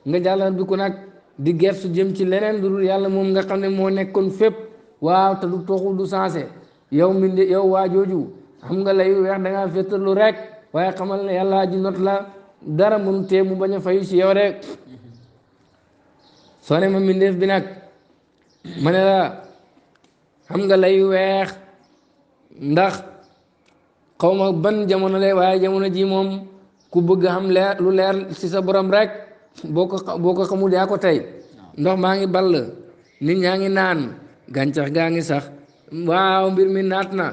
nga jàllal bi ko nag di gersu jëm ci leneen du dul yàlla moom nga xam ne moo nekkoon fépp waaw te du toxu du sensé yow yow waa jooju xam nga lay yu weex da ngaa féttalu rek waaye xamal ne yàlla ji not la dara mënu tee mu bañ a fayu ci yow rek soo ne ma mbindeef bi nag ma ne la xam nga lay weex ndax xaw ma ban jamono lay waaye jamono ji moom ku bëgg xam leer lu leer ci sa borom rek boo ko xamul yaa ko tey ndox maa ngi ball nit ñaa ngi naan gàncax gaa ngi sax waaw mbir mi naat na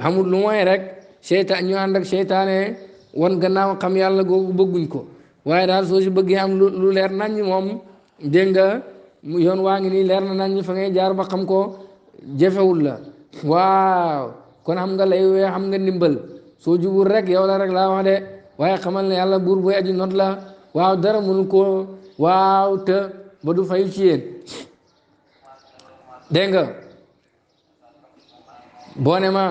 xamul lu mooy rek seytaan ñu ànd ak seytaane wan gannaaw xam yàlla googu bëgguñ ko waaye daal soo si bëggee am lu leer nañ moom dégg nga yoon waa ngi nii leer na nañ fa ngay jaar ba xam ko jëfewul la waaw kon xam nga lay wee xam nga ndimbal soo jubul rek yow la rek laa wax de waaye xamal ne yàlla buur boy aji not la waaw dara mënu ko waaw te ba du fayu ci yéen dégg nga boo ne ma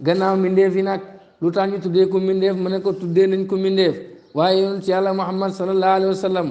gannaaw mbindeef yi nag lu tax ñu tuddee ko mbindeef ma ne ko tuddee nañ ko mbindeef waaye yonent ci yàlla muhammad sallallahu alayhi wa sallam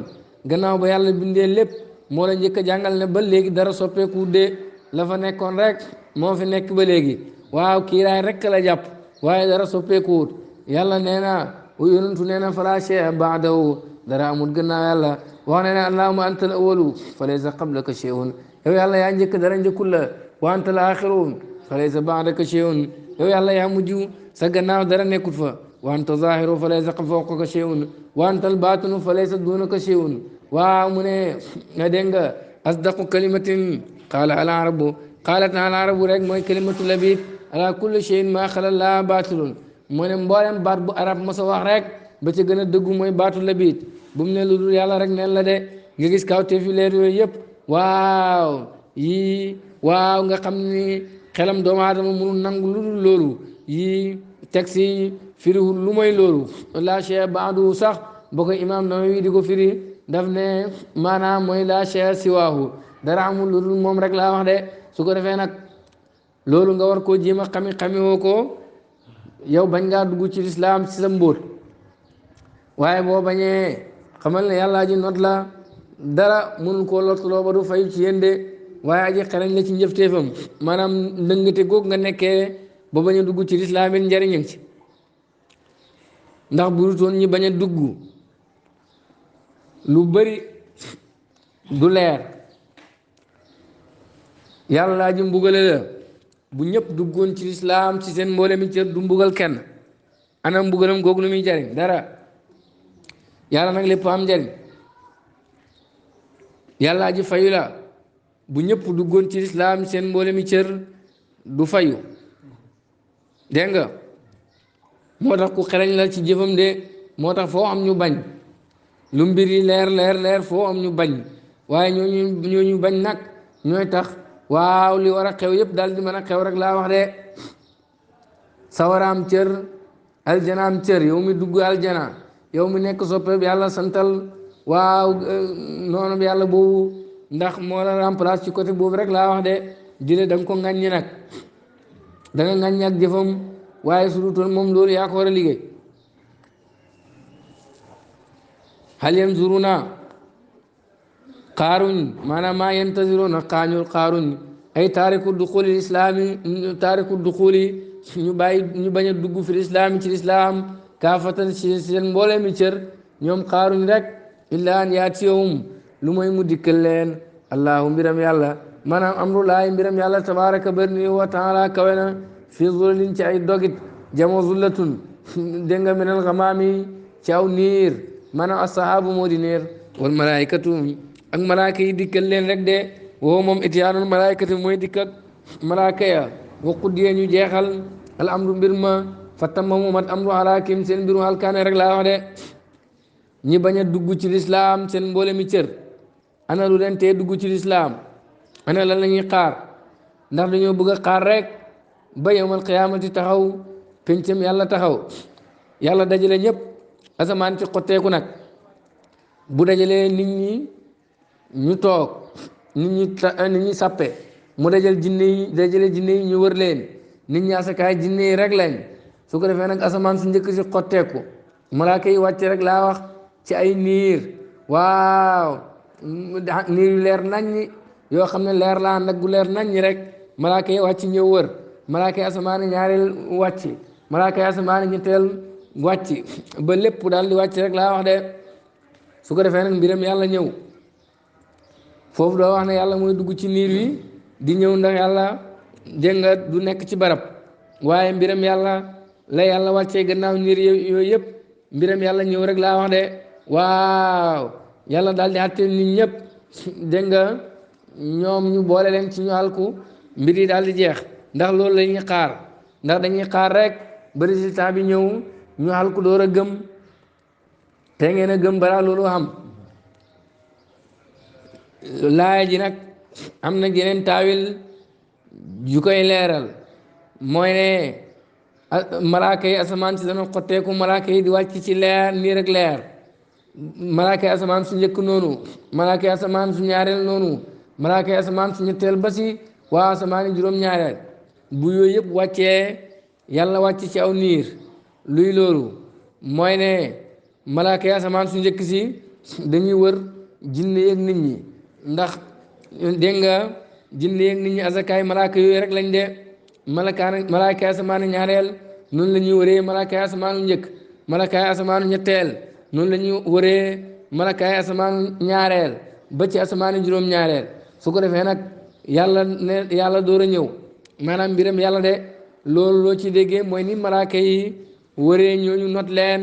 gannaaw ba yàlla bindee lépp moo la njëkk a jàngal ne ba léegi dara soppeeku de la fa nekkoon rek moo fi nekk ba léegi waaw kiiraay rek la jàpp waaye dara soppeekuwut yàlla nee na yonentu nee na fala shay'a ba'dahu dara amul gannaaw yàlla wax ne ne allahumma antal awwalu fa laysa qablaka shay'un yow yàlla yaa njëkk dara njëkkul la wa antal aaxiru fa laysa ba'daka shay'un yow yàlla yaa mujj sa gannaaw dara nekkut fa wa anta zaahiru fa laysa fawqaka shay'un wa antal baatinu fa laysa duunaka shay'un waaw mu ne nga dégg nga asdaqu kalimatin qaala al arabu qaalat al arabu rek mooy kalimatu labib ala kulli shay'in maa xala laa baatilun moo ne mboolem baat bu arab mos a wax rek ba ci gën a dëggu mooy baatu labit bu mu ne lu dul yàlla rek neen la de nga gis kawteef yu leer yooyu yëpp waaw yii waaw nga xam ni xelam doomu aadama mënul nangu lu dul loolu yii teg si firiwul lu mooy loolu la shay baadu sax boo ko imaam Nawawi di ko firi daf ne maanaam mooy la shay siwaahu dara amul lu dul moom rek laa wax de su ko defee nag loolu nga war koo jéem a xami woo ko yow bañ ngaa dugg ci lislaam ci sa mbóot waaye boo bañee xamal ne yàllaa ji not la dara mënul koo lottuloo ba du fay ci yéen de waaye aji xarañ la ci njëfteefam maanaam ndëngate googu nga nekkee ba bañ a dugg ci lislaam it njariñam ci ndax bu dutoon ñi bañ a dugg lu bari du leer yàlla ji mbugale la bu ñëpp duggoon ci lislaam ci seen mboole mi cër du mbugal kenn ana mbugalam googu lu muy jariñ dara yàlla nag lépp am njariñ yàlla ji fayu la bu ñëpp duggoon ci lislaam seen mboole mi cër du fayu dégg nga moo tax ku xereñ la ci jëfam de moo tax foo am ñu bañ lu mbir yi leer foo am ñu bañ waaye ñooñu bañ nag ñooy tax waaw li war a xew yëpp daal di mën a xew rek laa wax de sawaraam cër aljanaam cër yow mi dugg aljana yow mi nekk soppe bi yàlla santal waaw noonu bi yàlla boobu ndax moo la remplace ci côté boobu rek laa wax de jële da nga ko ŋàññi nag da nga ŋàññi ak jëfam waaye su dutoon moom loolu yaa ko war a liggéey hal yanzuruna xaaruñ maanaam maa yantaziruna xaaruñ ay taariku duxuli islaami taariku duxuli ñu bañ a dugg fi lislaami ci lislaam kaafatan ci seen mboolee mi cër ñoom xaaruñ rek illa an yaatiyahum lu mooy mu dikkal leen allahu mbiram yàlla maanaam amrulaay mbiram yàlla tabaraka barni wa taala kawe na fi zulin ci ay dogit jamo zullatun dégg nga minal xamaami ci aw niir maanaam asahaabu moo di niir wal malaikatu ak malaaka yi dikkal leen rek de woo moom itiyaanul malaikati mooy dikkat malaaka ya wa quddiya ñu jeexal al amru mbir ma fatama mu mat amru alaakim seen mbiru halkaane rek laa wax de ñi bañ a dugg ci lislaam seen mboole mi cër ana lu leen tee dugg ci lislaam ana lan la ñuy xaar ndax dañoo bëgg a xaar rek ba yawmal qiyaamati taxaw pencam yàlla taxaw yàlla dajale ñëpp asamaan ci xotteeku nag bu dajalee nit ñi ñu toog nit ñi sàppe mu dajale jinne yi ñu wër leen nit ñi asakaay jinne yi rek lañ su ko defee nag asamaan su njëkk si xotteeku malaaka yi wàcce rek laa wax ci ay niir waaw niir yu leer naññi yoo xam ne leer laa nag gu leer naññi rek malaaka yi wàcc ñëw wër malaaka yi asamaan ñaareel wàcc malaaka yi asamaan ñetteel wàcc ba lépp daal di wàcc rek laa wax de su ko defee nag mbiram yàlla ñëw foofu doo wax ne yàlla mooy dugg ci niir wi di ñëw ndax yàlla dégg nga du nekk ci barab waaye mbiram yàlla la yàlla wàccee gannaaw niir yooyu yëpp mbiram yàlla ñëw rek laa wax de waaw yàlla daal di àtte nit ñëpp dégg nga ñoom ñu boole leen ci ñu alku mbir yi daal di jeex ndax loolu la ñuy xaar ndax dañuy xaar rek ba résultat bi ñëw ñu alku door a gëm te ngeen a gëm balaa loolu xam laaya ji nag am na yeneen taawil yu koy leeral mooy ne malaaka yi asamaan si dana xotteeku malaaka yi di wàcc ci leer nii rek leer malaaka yi asamaan su njëkk noonu malaaka yi asamaan su ñaareel noonu malaaka yi asamaan su ñetteel ba si waa asamaan juróom-ñaareel bu yooyu yëpp wàccee yàlla wàcc ci aw niir luy loolu mooy ne malaaka yi asamaan su njëkk si dañuy wër jinne yeeg nit ñi ndax dégg nga jinne yeeg nit ñi asakaay malaaka yooyu rek lañ de malaaka yi asamaan ñaareel noonu la ñuy wëree malaaka yi asamaanu njëkk malaaka yi asamaanu ñetteel noonu la ñuy wëree malaaka yi asamaanu ñaareel ba ci asamaanu juróom-ñaareel su ko defee nag yàlla ne yàlla door a ñëw maanaam mbiram yàlla de loolu loo ci déggee mooy ni malaaka yi wëree ñooñu not leen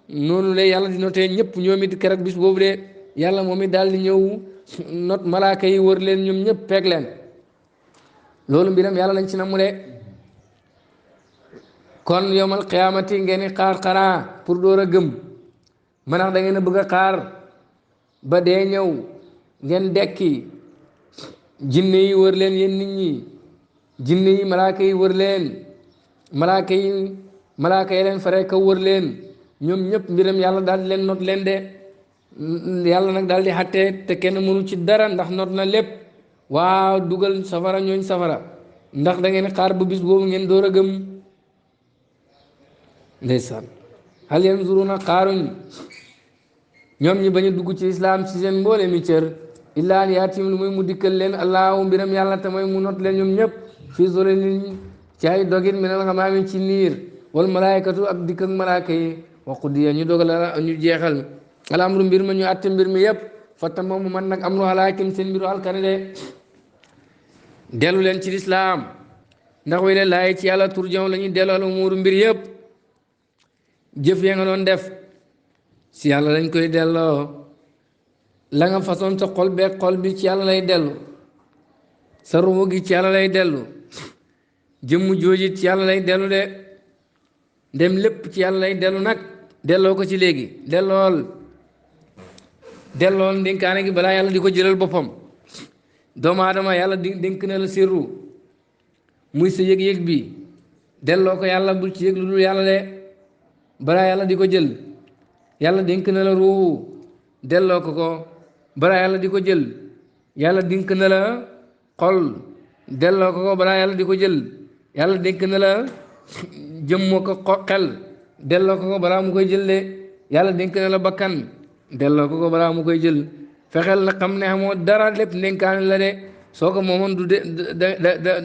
noonu la yàlla di notee ñëpp ñoom it keroog bis boobu de yàlla moom it daal di ñëw not malaaka yi wër leen ñoom ñëpp peeg leen loolu mbiram yàlla lañ ci namu de kon yowmal qiyaamati ngeen di xaar xanaa pour door a gëm manax da ngeen a bëgg a xaar ba dee ñëw ngeen dekki jinne yi wër leen yéen nit ñi jinne yi malaaka yi wër leen malaaka yi leen fare ka wër leen ñoom ñëpp mbiram yàlla daal di leen not leen de yàlla nag daal di xattee te kenn mënu ci dara ndax not na lépp waaw dugal safara ñooñ safara ndax da ngeen xaar ba bis boobu ngeen door a gëm ndeysaan hal yanzuruna xaaruñ ñoom ñi bañ a dugg ci islam ci seen mboole mi cër illaa an yaatim lu muy mu dikkal leen allahu mbiram yàlla te mooy mu not leen ñoom ñëpp fii zulalin ci ay dogit minal xamaami ci niir wal malaayikatu ak dikk ak malaaka yi wa qudiya ñu dogal ñu jeexal alamru mbir ma ñu atte mbir mi yëpp fatta moom mu man nag amru halaakim seen mbiru alkane de dellu leen ci lislaam ndax way le laay ci yàlla turjaw la ñuy dellu al umuuru mbir yëpp jëf ya nga doon def si yàlla lañ koy delloo la nga façon sa xol beeg xol bi ci yàlla lay dellu sa ruuxu gi ci yàlla lay dellu jëmm jooji ci yàlla lay dellu de dem lépp ci yàlla lay dellu nag delloo ko ci léegi dellool ndénkaane gi balaa yàlla di ko jëlal boppam doomu aadama yàlla dénk na la sirru muy sa yëg-yëg bi delloo ko yàlla bul ci yëg lu dul yàlla de balaa yàlla di ko jël yàlla dénk na la ruuxu delloo ko balaa yàlla di ko jël yàlla dénk na la xol delloo ko balaa yàlla di ko jël yàlla dénk na la jëmmoo ko xel delloo ko balaa mu koy jël de yàlla dénk na la bakkan delloo ko balaa mu koy jël fexeel na xam ne xamoo dara lépp ndénkaane la de soo ko moomoon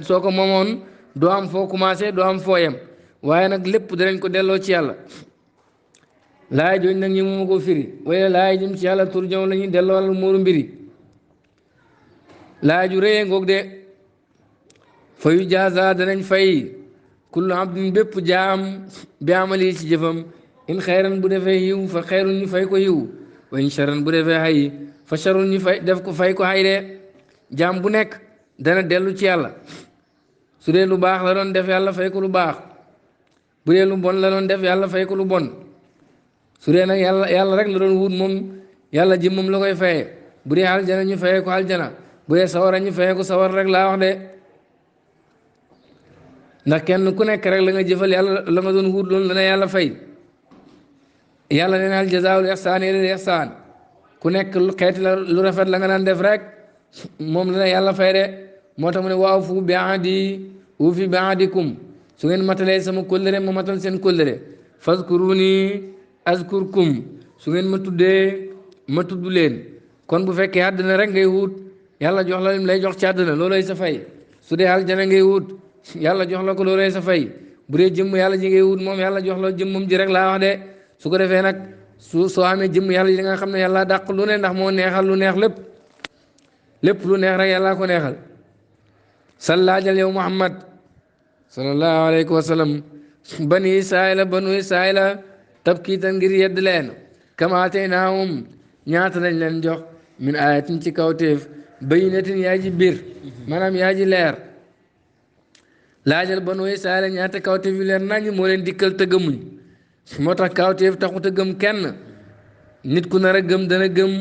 soo ko moomoon doo am foo commencé doo am foo yem waaye nag lépp danañ ko delloo ci yàlla laay jooju nag ñi mu ko firi waaye laay jëm ci yàlla tur jow la ñuy delloo wàllu muuru mbiri laay ju rëyee ngoog de fa yu jaasa danañ fay kullu abdin bépp jaam bi amali ci jëfam in xayran bu defee yiw fa xayrun ñu fay ko yiw wa in charan bu defee xay fa charun ñu def ko fay ko xay de jaam bu nekk dana dellu ci yàlla su dee lu baax la doon def yàlla fay ko lu baax bu dee lu bon la doon def yàlla fay ko lu bon su dee nag yàlla rek la doon wut moom yàlla ji moom la koy fayee bu dee aljana ñu fayee ko aljana bu dee sawara ñu fayee ko sawar rek laa wax de ndax kenn ku nekk rek la nga jëfal yàlla la nga doon wut loolu la yàlla fay yàlla nee na al jazaa'ul ihsaan ilal ihsaan ku nekk xeeti la lu rafet la nga daan def rek moom la yàlla fay de moo tax mu ne waaw fu bi ahdi uufi bi ahdikum su ngeen matalee sama kóllëre ma matal seen kóllëre fazkuruni azkurkum su ngeen ma tuddee ma tudd leen kon bu fekkee àddina rek ngay wut yàlla jox la lim lay jox ci àddina loolay sa fay su dee aljana ngay wut yàlla jox la ko loolay sa fay bu dee jëmm yàlla ji ngay wut moom yàlla jox la jëmmam ji rek laa wax de su ko defee nag soo amee jëmm yàlla ji nga xam ne yàlla dàq lu ne ndax moo neexal lu neex lépp lu neex rek yàlla ko neexal sallaajal yow muhammad sallallahu alayhi wa sallam bani israila tabkiitan ngir yedd leen kama ataynaahum ñaata lañ leen jox min ayatin ci kawteef bayinatin yaa ji biir maanaam yaa ji leer laajal banu israila ñaata kawteef yu leer nañ moo leen dikkal te gëmuñ moo tax kawteef taxut a gëm kenn nit ku nar a gëm dana gëm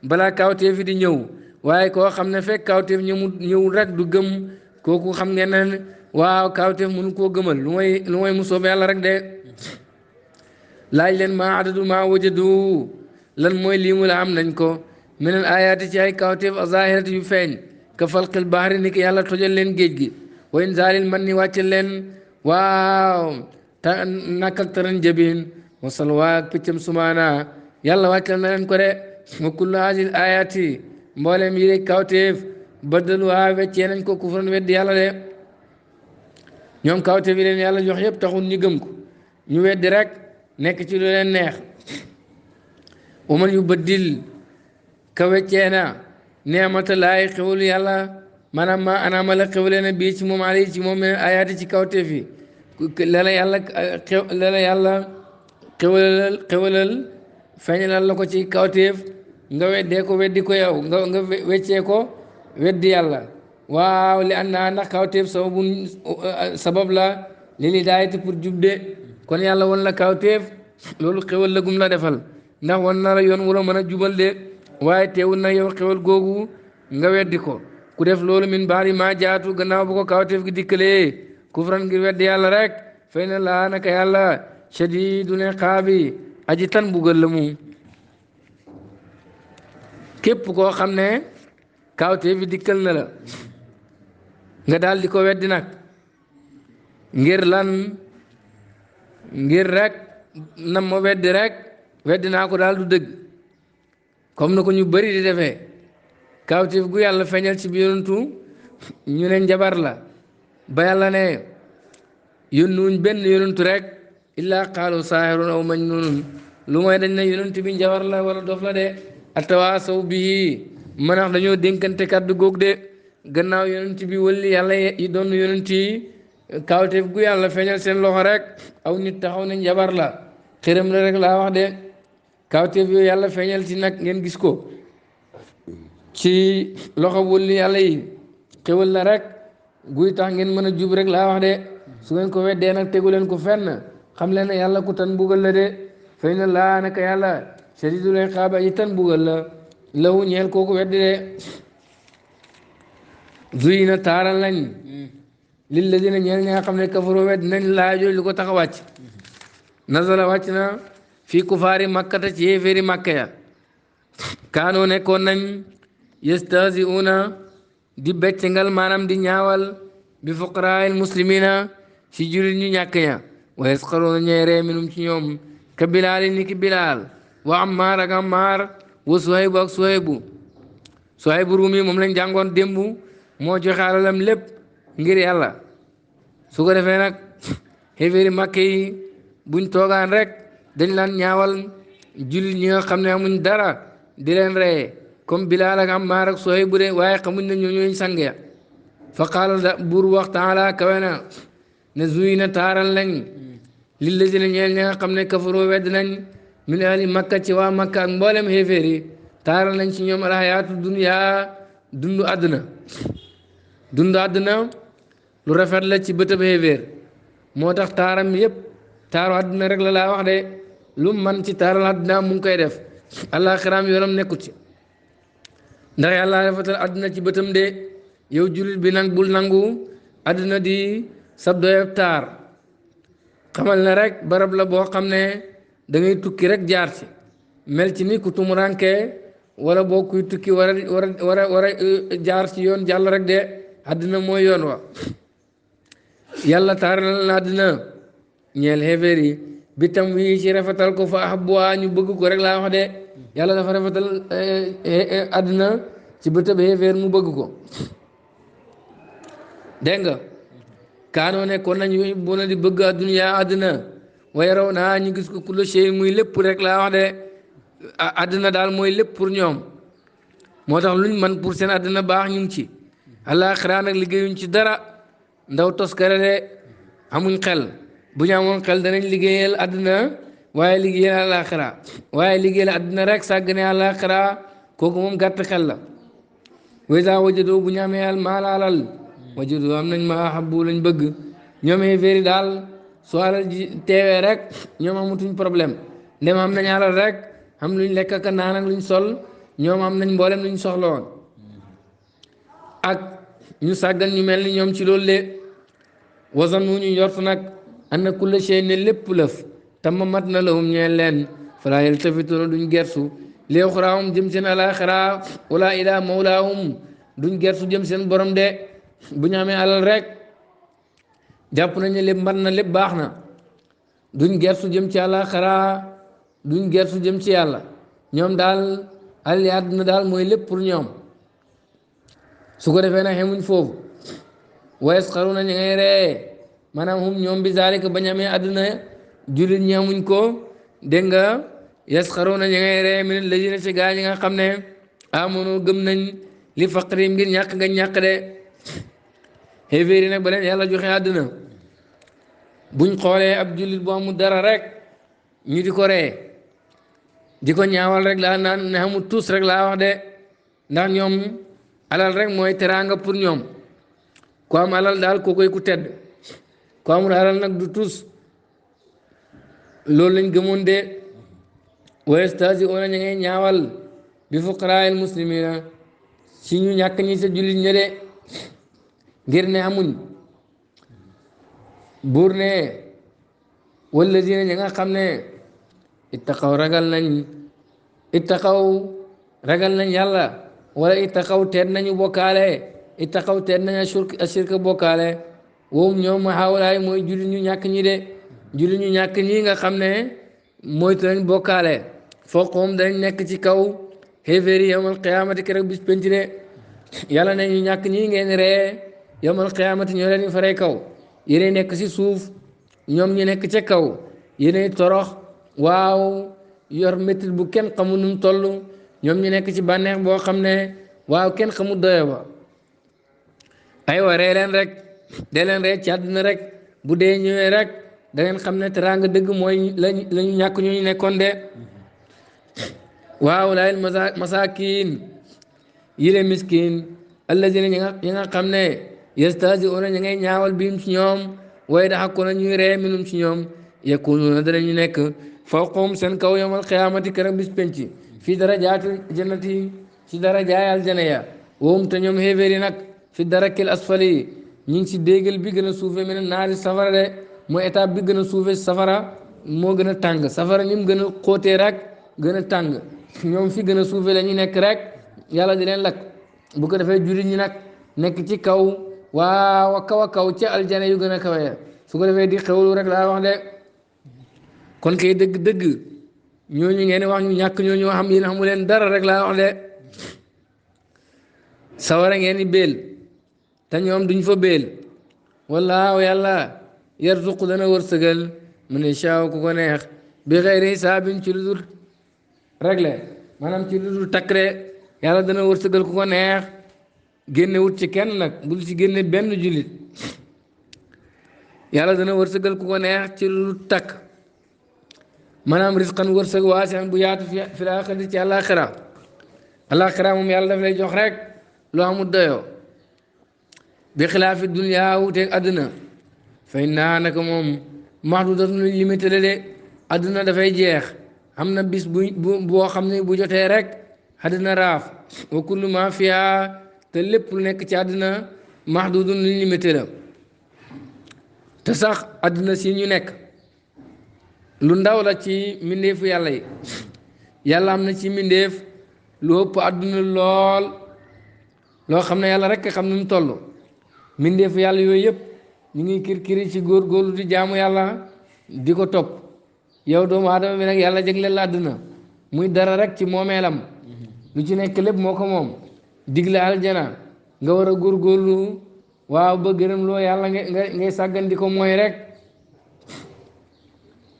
balaa kawteef yi di ñëw waaye koo xam ne fekk kawteef ñëwul rek du gëm kooku xam ngeen ne waaw kawteef mënu koo gëmal lu mooy mu soob yàlla rek de laaj leen maa adadu maa wajadu lan mooy lii mu la am nañ ko meneen ayaati ci ay kawteef azahirati yu feeñ ka falqil bahri ni ki yàlla tojal leen géej gi wa inzaalil man ni wàccal leen waaw ta nak ak taran jabin wa salwa ak piccam sumaana yàlla wàccal na leen ko de wa kullu haazil ayaati mboolem yi rek kawteef baddaluwaa weccee nañ ko kufran weddi yàlla de ñoom kawteef yi leen yàlla jox yëpp taxul ñu gëm ko ñu weddi rek nekk ci lu leen neex wa man yubaddil ka weccee na neemata laay xewul yàlla maanaam ma anaama la xewlee na bii ci moom ali ci moom ayaati ci kawteef yi lala yàlla lala yàlla xewalal feeñalal la ko ci kawteef nga weddee ko weddi ko yow nga weccee ko weddi yàlla waaw li an naa ndax kawteef sabab la li li daayati pour jubde kon yàlla won la kawteef loolu xewal la gum la defal ndax wan na la yoon wala mën a jubal de waaye teewul na yow xewal googu nga weddi ko ku def loolu min baari maa jaatu gannaaw bu ko kawteef gi dikkalee kufran ngir weddi yàlla rek fay na laa naka yàlla shadiidul iqaabi aji tan bugal la mu képp koo xam ne kawteef bi dikkal na la nga daal di ko weddi nag ngir lan ngir rek nam ma weddi rek weddi naa ko daal du dëgg comme na ko ñu bari di defee kawteef gu yàlla feeñal ci biir yonentu ñu ne njabar la ba yàlla ne yónnuwuñ benn yonentu rek illaa qaalu saahirun aw majnuun lu mooy dañ ne yonentu bi njabar la wala dof la de atawaasaw bii manax dañoo dénkante kàddu góog de gannaaw yonent bi wëlli yàlla yi doon yonent yi kawteef gu yàlla feeñal seen loxo rek aw nit taxaw ne njabar la xërëm la rek laa wax de kawteef yooyu yàlla feeñal ci nag ngeen gis ko ci loxo wëlli yàlla yi xewal la rek guy tax ngeen mën a jub rek laa wax de su ngeen ko weddee nag tegu leen ko fenn xam leen ne yàlla ku tan bugal la de fay na laa naka yàlla shadiidul iqaab yi tan bugal la lawu ñeel kooku weddi de zuy na taaral nañ lilladina ñeel ñi nga xam ne kafaroo wedd nañ laa jooju lu ko tax a wàcc nazala wàcc na fii kufaari makkata ci yéeféeri makka ya kaanoo nekkoon nañ yastahzi'uuna di beccengal maanaam di ñaawal bi fuqaraa'il muslimina ci julit ñu ñàkk ña wa yasxaruuna ñee ree minum ci ñoom ka bilaali ni ki bilaal wa ammaar ak ammaar wa suhaybu ak suhaybu ruumi moom lañ jàngoon démb moo joxe alalam lépp ngir yàlla su ko defee nag xéeféeri màkke yi buñ toogaan rek dañ laan ñaawal jullit ñi nga xam ne amuñ dara di leen reye comme bilaal ak ammaar ak suhaybu de waaye xamuñ ne ñoo ñooñ sang ya fa qaala buur wax taala kawe na ne zuy na taaral nañ lillazina ñeel ñi nga xam ne kafaroo wedd nañ min ahli makka ci waa makka ak mboolem xéeféer yi taaral nañ ci ñoom alxayaatu dunya dundu àdduna lu rafet la ci bëtëb xéeféer moo tax taaram yépp taaru àdduna rek la laa wax de lu man ci taaral àdduna mu ngi koy def àllaaxiraam yoonam nekkut ci ndax yàlla rafetal àdduna ci bëtam de yow jullit bi nag bul nangu àdduna di sab doyab taar xamal na rek barab la boo xam ne da ngay tukki rek jaar ci mel ci ni ku tumuranke wala boo kuy tukki war a jaar ci yoon jàll rek de àddina mooy yoon wa yàlla taaral na àddina ñeel xeeféer yi bi tam wii ci rafetal ko fa ahbuwaa ñu bëgg ko rek laa wax de yàlla dafa rafetal àddina ci bëtëb xeeféer mu bëgg ko dégg nga kaanoo ne kon nañu bu na di bëgg adduna àddina waaye raw naa ñu gis ko kulla shay muy lépp rek laa wax de àddina daal mooy lépp pour ñoom moo tax luñ man pour seen àddina baax ñu ngi ci àllaaxira nag liggéeyuñ ci dara ndaw toskare de amuñ xel bu ñu amoon xel danañ liggéeyal àddina waaye liggéeyal àllaaxira waaye liggéeyal àddina rek sàggane àllaaxira kooku moom gàtt xel la waysa wajadoo bu ñu amee al maal alal wajadu am nañ ma habbu lañ bëgg ñoom féeri daal su alal ji teewee rek ñoom amutuñ problème ndem am nañ alal rek am luñ lekk ak naan ak luñ sol ñoom am nañ mboolem luñ soxla woon ak ñu sàggan ñu mel ni ñoom ci loolu de wasan mu ñu njort nag anna kulla shay ne lépp lëf tamma mat na lahum ñeel leen falaa yaltafituuna duñ gersu li uxraahum jëm seen alaxira wala ila mawlaahum duñ gertu jëm seen borom de bu ñu amee alal rek jàpp nañu lépp mën na lépp baax na duñ gertu jëm ci àllaaxira duñ gertu jëm ci yàlla ñoom daal alal àdduna daal mooy lépp pour ñoom su ko defee nag xemuñ foofu wayasxaruna ñu ngay ree maanaam hum ñoom bi zaalika bañ amee àdduna jullit ñi amuñ ko dégg nga yasxaruna ñu ngay ree min lazina ci gaa ñi nga xam ne amanu gëm nañ li faqri ngir ñàkk nga ñàkk de xéeféeri nag ba leen yàlla joxe àdduna buñ xoolee ab jullit bu amul dara rek ñu di ko ree di ko ñaawal rek laa naan ne amul tus rek laa wax de ndax ñoom alal rek mooy teraanga pour ñoom ku am alal daal koo koy ku tedd ku amul alal nag du tus loolu lañ gëmoon de wa yastahzi'uuna ña ngay ñaawal bi fuqaraa'il muslimiina ci ñu ñàkk ñi sa jullit ña de ngir ne amuñ buur ne wallazina ñi nga xam ne ittaqaw ragal nañ yàlla wala ittaqaw teet nañu bokkaale ittaqaw teet nañ ashirka bokkaale woom ñoom xawlaay mooy jullit ñu ñàkk ñi de jullit ñu ñàkk ñi nga xam ne moytu nañ bokkaale fawqahum dañ nekk ci kaw xéeféeri yawmal qiyaamati keroog bis penc de yàlla ne ñu ñàkk ñi ngeen ree yawmal qiyaamati ñoo leen faree kaw yéenay nekk ci suuf ñoom ñu nekk ca kaw yéenay torox waaw yor métit bu kenn xamul nu mu toll ñoom ñu nekk ci bànneex boo xam ne waaw kenn xamul doyo ba aywa ree leen rek dee leen ree ci àdduna rek bu dee ñëwee rek da ngeen xam ne teraanga dëgg mooy lañu ñàkk ñu nekkoon de waaw laayil masaakin yile miskin allazina ñi nga xam ne yastahzi'uuna ñi ngay ñaawal biim ci ñoom way daxakuna ñuy ree minum ci ñoom yakunuuna danañu nekk fawqahum seen kaw yawmal qiyaamati keroog bis penc fi darajaati jannati ci darajaay aljana ya woom te ñoom xéeféeri nag fi darakil asfali ñi ngi ci déggal bi gën a suufe mene naari safara de mooy étape bi gën a suufe safara moo gën a tàng safara ni mu gën a xóotee rek gën a tàng ñoom fi gën a suufe la ñu nekk rek yàlla di leen lakk bu ko defee jullit ñi nag nekk ci kaw waaw a kaw ci aljana yu gën a kawe su ko defee di xewlu rek laa wax de kon kay dëgg-dëgg ñooñu ngeen wax ñu ñàkk ñooñu xam yéen xamu leen dara rek laa wax de sawara ngeen di béel te ñoom duñ fa béel wallaahu yàlla yarzuqu dana wërsëgal man yashaa ku ko neex bi xeyri hisaabin ci lu dul réglé maanaam ci lu dul takk de yàlla dana wërsëgal ku ko neex génne wut ci kenn nag bul ci génne benn jullit yàlla dana wërsëgal ku ko neex ci lu dul takk maanaam risqan wërsëg waasi'an bu yaatu fi laaxirati ci àllaaxira moom yàlla daf lay jox rek loo amul doyoo bi xilaafi dunya wuuteeg àdduna fay naa naka moom mahdudatun luñ limité la de àdduna dafay jeex am na bis boo xam ne bu jotee rek àdduna raaf wa kullu ma fiha te lépp lu nekk ci àdduna mahdudun luñ limité la te sax àdduna si ñu nekk lu ndaw la ci mbindeefu yàlla yi yàlla am na ci mbindeef lu ëpp àdduna lool loo xam ne yàlla rek xam nu mu toll mbindeefu yàlla yooyu yëpp ñu ngi kirkiri ci góorgóorlu di jaamu yàlla di ko topp yow doomu aadama bi nag yàlla jagleel la àdduna muy dara rek ci moomeelam lu ci nekk lépp moo ko moom digle aljana nga war a góorgóorlu waaw ba gërëm loo yàlla ngay sàggan di ko mooy rek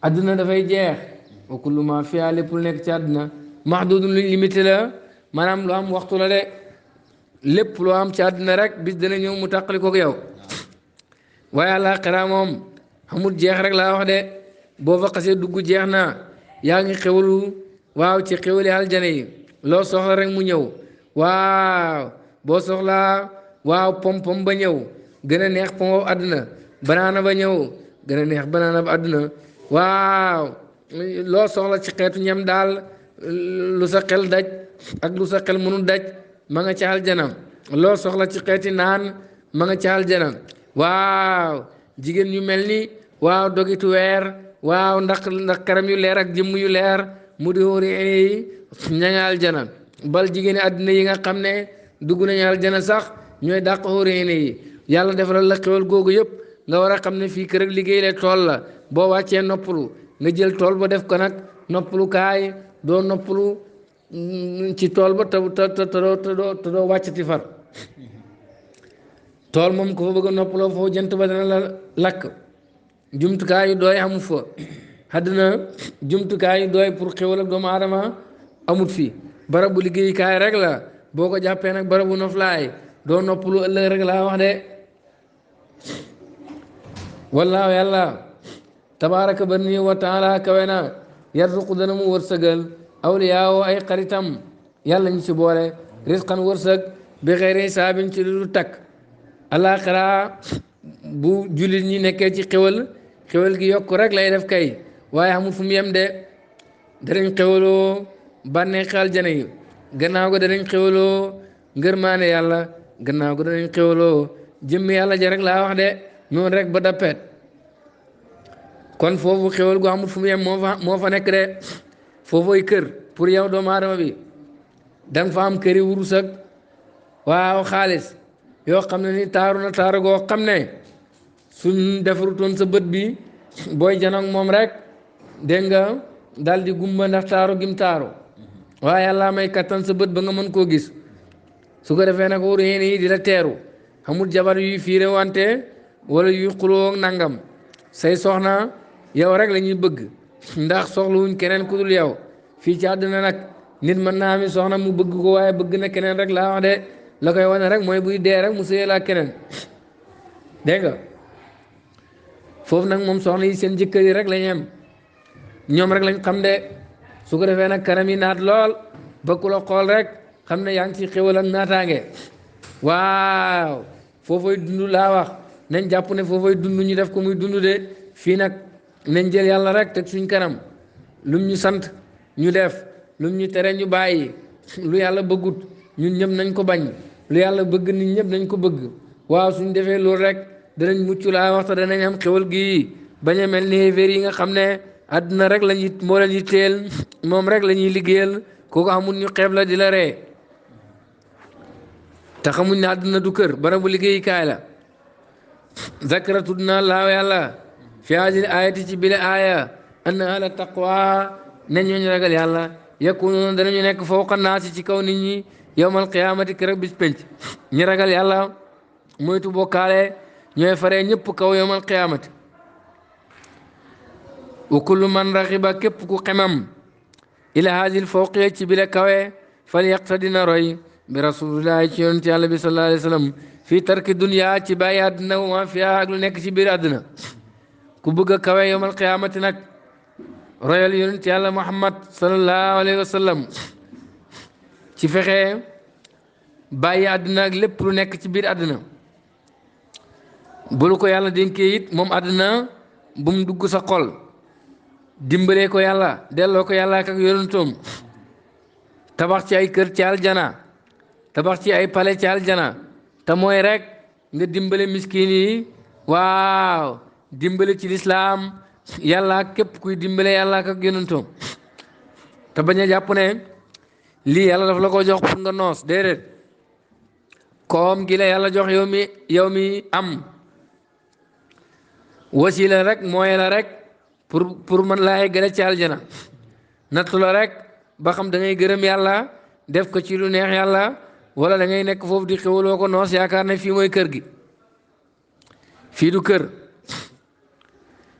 àdduna dafay jeex wa kullu ma fiha lépp lu nekk ci àdduna mahdudun luñ limité la maanaam lu am waxtu la de lépp loo am ci àdduna rek bis dana ñëw mu tàqali koog yow waaye àllaaxira moom amul jeex rek laa wax de boo fa xasee dugg jeex na yaa ngi xewlu waaw ci xewli aljana yi loo soxla rek mu ñëw waaw boo soxlaa waaw pom ba ñëw gën a neex pom àdduna banaana ba ñëw gën a neex banaana ba àdduna waaw loo soxla ci xeetu ñam daal lu sa xel daj ak lu sa xel mënul daj ma nga ci aljana loo soxla ci xeeti naan ma nga ci aljana waaw jigéen ñu mel ni waaw dogitu weer waaw ndax karam yu leer ak jëmm yu leer mu di wóori yi ña nga aljana bal jigéeni àddina yi nga xam ne dugg nañu aljana sax ñooy dàq xóoréene yi yàlla defaral la xewal googu yëpp nga war a xam ne fii kër ak liggéey la tool la boo wàccee noppalu nga jël tool ba def ko nag noppalu kaay doo noppalu ci tool ba te doo wàccati far tool moom ko fa bëgg a noppaloo foofu jant ba dana la lakk jumtukaay yu dooy amu fa àddina jumtukaay yu dooy pour xewal ak doomu aadama amut fi barabu liggéeyukaay rek la boo ko jàppee nag barabu noflaay doo noppalu ëllëg rek laa wax de wallaahu yàlla tabaaraka ba nii wa taala kawe na yarzuqu dana mu wërsëgal awliyaaw ay xaritam yàlla ñu ci boole risqan wërsëg bi xeyri hisaabin ci lu takk alaaxira bu jullit ñi nekkee ci xewal gi yokk rek lay def kay waaye xamul fu mu yem de danañ xewaloo bànneexi aljana yi gannaaw ko danañ xewaloo ngërmaane yàlla gannaaw ko danañ xewaloo jëmm yàlla ja rek laa wax de noonu rek ba dappet kon foofu xewal gu amul fu mu yem moo fa nekk de foofoy kër pour yow doomu aadama bi danga fa am këri wurus ak waaw xaalis yoo xam ne ni taaru na taaru goo xam ne suñ defarutoon sa bët bi booy janoog moom rek dégg nga daal di gumba ndax taaru gim taaru waaye yàlla may kattan sa bët ba nga mën koo gis su ko defee nag wóor yéen yi di la teeru xamul jabar yuy fiire wante wala yuy xuloo nangam say soxna yow rek la ñuy bëgg ndax soxlawuñ keneen ku dul yow fii ci àdduna nag nit mën naa mi soxna mu bëgg ko waaye bëgg na keneen rek laa wax de la koy wane rek mooy buy dee rek mu sëy laa keneen dégg nga foofu nag moom soxna yi seen jëkkër yi rek la ñu am ñoom rek lañ xam de su ko defee nag kanam yi naat lool ba ku la xool rek xam ne yaa ngi ci xéwal ak naataange waaw foofay dund laa wax nañ jàpp ne foofay dund ñu def ko muy dund de fii nag nañ jël yàlla rek teg suñ kanam lum ñu sant ñu def lum ñu tere ñu bàyyi lu yàlla bëggut ñun ñëpp nañ ko bañ lu yàlla bëgg nit ñëpp nañ ko bëgg waaw suñ defee loolu rek danañ mucc laa waxta danañ am xewal gi bañ a mel ni xéeféer yi nga xam ne àdduna rek lañuy moo leen yitteel moom rek la ñuy liggéeyal kooku amul ñu xeeb la di la ree te xamuñ ne àdduna du kër barabu liggéeyukaay la zakara tudd naa laaw yàlla fi haadil ayati ci bile aaya anna ahla taqwa ne ñooñu ragal yàlla yakunuuna danañu nekk fawqa naasi ci kaw nit ñi yowmal qiyaamati kër bis penc ñi ragal yàlla moytu bokkaale ñooy faree ñëpp kaw yowmal qiyaamati wa kullu man raxiba képp ku xemam ila haadil fawqiya ci bile kawe fal yaqtadina roy bi rasulillahi ci yonent yàlla bi sallallahu alayhi wa sallam fii tarki dunya ci bàyyi àddina wa ma fiha ak lu nekk ci biir àddina ku bëgg a kawe yowmal qiyaamati nag royal yonent yàlla muhammad sallallahu alayhi wa sallam ci fexe bàyyi àddina ak lépp lu nekk ci biir àddina bulu ko yàlla dénkee it moom àddina bu mu dugg sa xol dimbalee ko yàlla delloo ko yàlla ak yonentoom tabax ci ay kër ci aljana tabax ci ay pale ci aljana te mooy rek nga dimbale miskin yi waaw dimbale ci lislaam yàlla képp kuy dimbale yàlla ak yonentoom te bañ a jàpp ne lii yàlla daf la ko jox pour nga noos déedéet koom gi la yàlla jox yow mi am wasila rek mooy la rek pour man laa yeggale ci aljana nattu la rek ba xam da ngay gërëm yàlla def ko ci lu neex yàlla wala da ngay nekk foofu di xewaloo ko noos yaakaar ne fii mooy kër gi fii du kër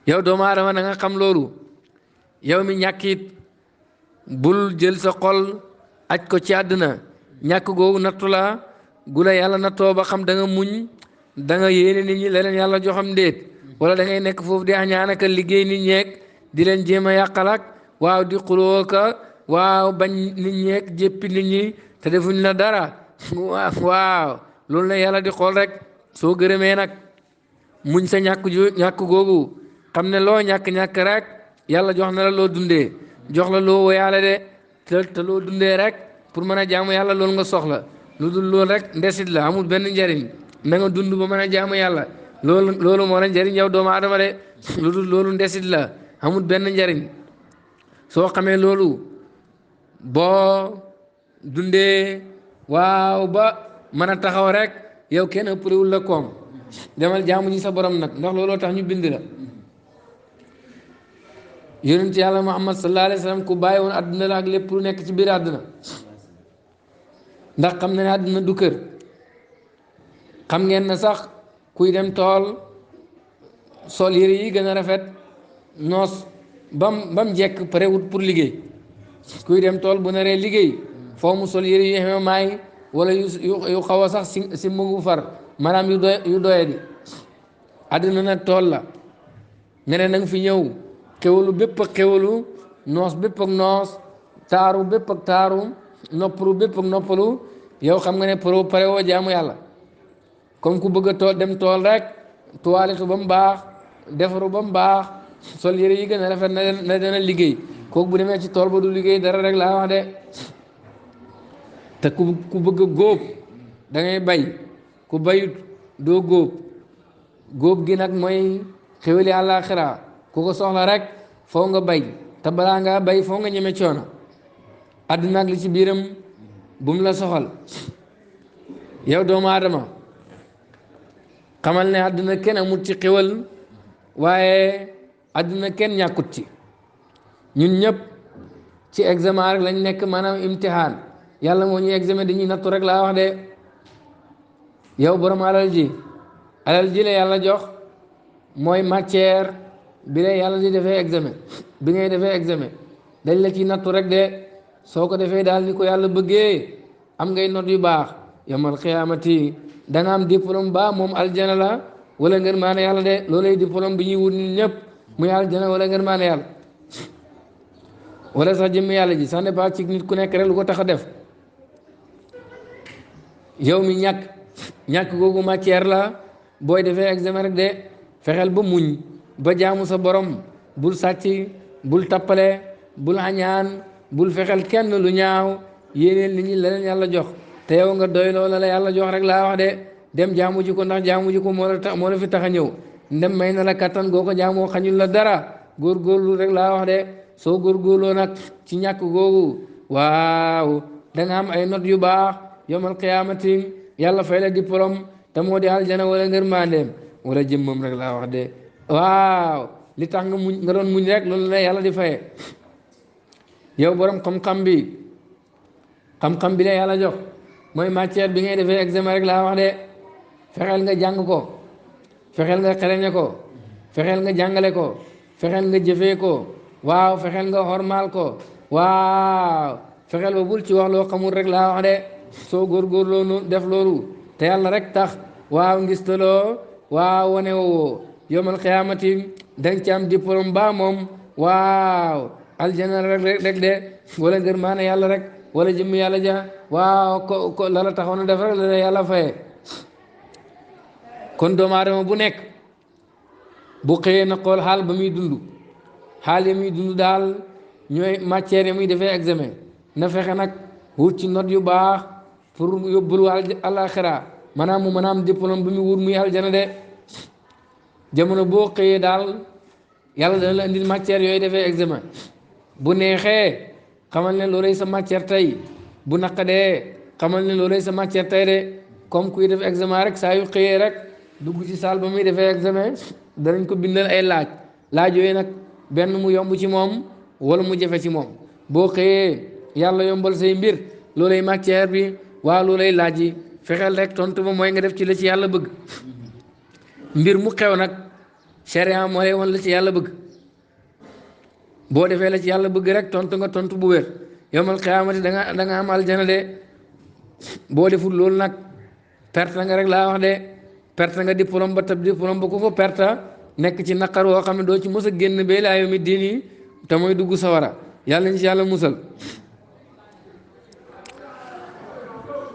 yow doomu aadama na nga xam loolu yow mi ñàkkit bul jël sa xol aj ko ci àddina ñàkk googu nattu la gu la yàlla nattoo ba xam da nga muñ da nga yéene nit ñi leneen yàlla joxam ndéet wala da ngay nekk foofu di añaan ak liggéey nit ñeeg di leen jéem a yàqalak waaw di xuloo ka waaw bañ nit ñeeg jéppi nit ñi te defuñ la dara waaw loolu la yàlla di xool rek soo gërëmee nag muñ sa ñàkk googu xam ne loo ñàkk rek yàlla jox na la loo dundee jox la loo woyaale de te loo dundee rek pour mën a jaamu yàlla loolu nga soxla lu dul loolu rek ndesit la amul benn njariñ na nga dund ba mën a jaamu yàlla loolu moo la njariñ yow doomu aadama de lu dul loolu ndesit la amul benn njariñ soo xamee loolu boo dundee waaw ba mën a taxaw rek yow kenn ëppalewul la koom demal jaamu ji sa borom nag ndax looloo tax ñu bind la yonent yàlla Muhammad sallallahu alayhi wa sallam ku bàyyi woon àdduna la ak lépp lu nekk ci biir àdduna ndax xam na ne àdduna du kër xam ngeen na sax kuy dem tool sol yére yi gën a rafet noos bam jekk parewut pour liggéey kuy dem tool bu naree liggéey foo mu sol yére yu xeme maay wala yu xaw a sax si mungu far maanaam yu doye di àdduna nag tool la nga ne nanga fi ñëw xewalu bépp ak xewalu noos bépp ak noos taaru bépp ak taaru noppalu bépp ak noppalu yow xam nga ne pare woo jaamu yàlla comme ku bëgg a tool dem tool rek toiletu ba mu baax defaru ba mu baax sol yére yi gën a rafet na dana liggéey kooku bu demee ci tool ba du liggéey dara rek laa wax de te ku bëgg a góob da ngay bay ku bayut doo góob góob gi nag mooy xéwali àllaaxira ku ko soxla rek foo nga bay te balaa ngaa bay foo nga ñeme coono àdduna ak li ci biiram bu mu la soxal yow doomu aadama xamal ne àdduna kenn amut ci xéwal waaye àdduna kenn ñàkkut ci ñun ñëpp ci examen rek lañ nekk maanaam imtihaan yàlla moo ñuy examen dañuy nattu rek laa wax de yow borom alal ji la yàlla jox mooy matière bi la yàlla di defee examen bi ngay defee examen dañ la ci nattu rek de soo ko defee daal ni ko yàlla bëggee am ngay not yu baax yawmal xiyaamati da nga am diplôme ba moom aljana la wala ngeen maane yàlla de loolay diplôme bi ñuy wut ñun ñëpp muy aljana wala ngeen maane yàlla wala sax jëmmi yàlla ji ça dépend ci nit ku nekk rek lu ko tax a def yow mi ñàkk googu matière la booy defee examen rek de fexeel ba muñ ba jaamu sa borom bul sàcc bul tappale bul añaan bul fexeel kenn lu ñaaw yéeneel nit ñi la leen yàlla jox te yow nga doy loola la yàlla jox rek laa wax de dem jaamu ji ko ndax jaamu ji ko moo la fi tax a ñëw ndem may na la kattan goo ko jaamoo xañul la dara góorgóorlu rek laa wax de soo góorgóorloo nag ci ñàkk googu waaw da nga am ay not yu baax yawmal qiyaamati yàlla fay la diplôme te moo di aljana wala ngërmandeem wala jëmmam rek laa wax de waaw li tax nga doon muñ rek loolu la yàlla di faye yow borom xam-xam bi la yàlla jox mooy matière bi ngay defee examen rek laa wax de fexeel nga jàng ko fexeel nga xereñe ko fexeel nga jàngale ko fexeel nga jëfee ko waaw fexeel nga xormaal ko waaw fexeel ba bul ci wax loo xamul rek laa wax de soo góorgóorloo noonu def loolu te yàlla rek tax waaw ngistaloo waaw wane woo yawmal qiyaamati danga ci am diplôme ba moom waaw aljana rek de wala ngër maana yàlla rek wala jëmm yàlla ja waaw ko lala taxaw na def rek la yàlla faye kon doomu aadama bu nekk bu xëyee na xool xaal ba muy dund xaal ya muy dund daal ñooy matière ya muy defee examen na fexe nag wut ci note yu baax pour yóbbul àllaaxira maanaam mu mën a am diplôme bi mu wut muy aljana de jamono boo xëyee daal yàlla dana la indil matière yooyu defee examen bu neexee xamal ne loolay sa matière tey bu naqadee xamal ne loolay sa matière tey de comme kuy def examen rek saa yu xëyee rek dugg ci salle ba muy defee examen danañ ko bindal ay laaj yooyu nag benn mu yomb ci moom wala mu jafe ci moom boo xëyee yàlla yombal say mbir loolay matière bi waaw loolay laaj yi fexeel rek tontu ba mooy nga def ci la ci yàlla bëgg mbir mu xew nag sharia moo lay wan la ci yàlla bëgg boo defee la ci yàlla bëgg rek tontu nga tontu bu wér yawmal qiyaamati da nga am aljana de boo deful loolu nag perte nga rek laa wax de perte nga diplôme ba tab diplôme ba ku ko perte nekk ci naqar woo xam ne doo ci mos a génn ba ilaa yawmi diin yi te mooy dugg sawara yàlla ñu ci yàlla musal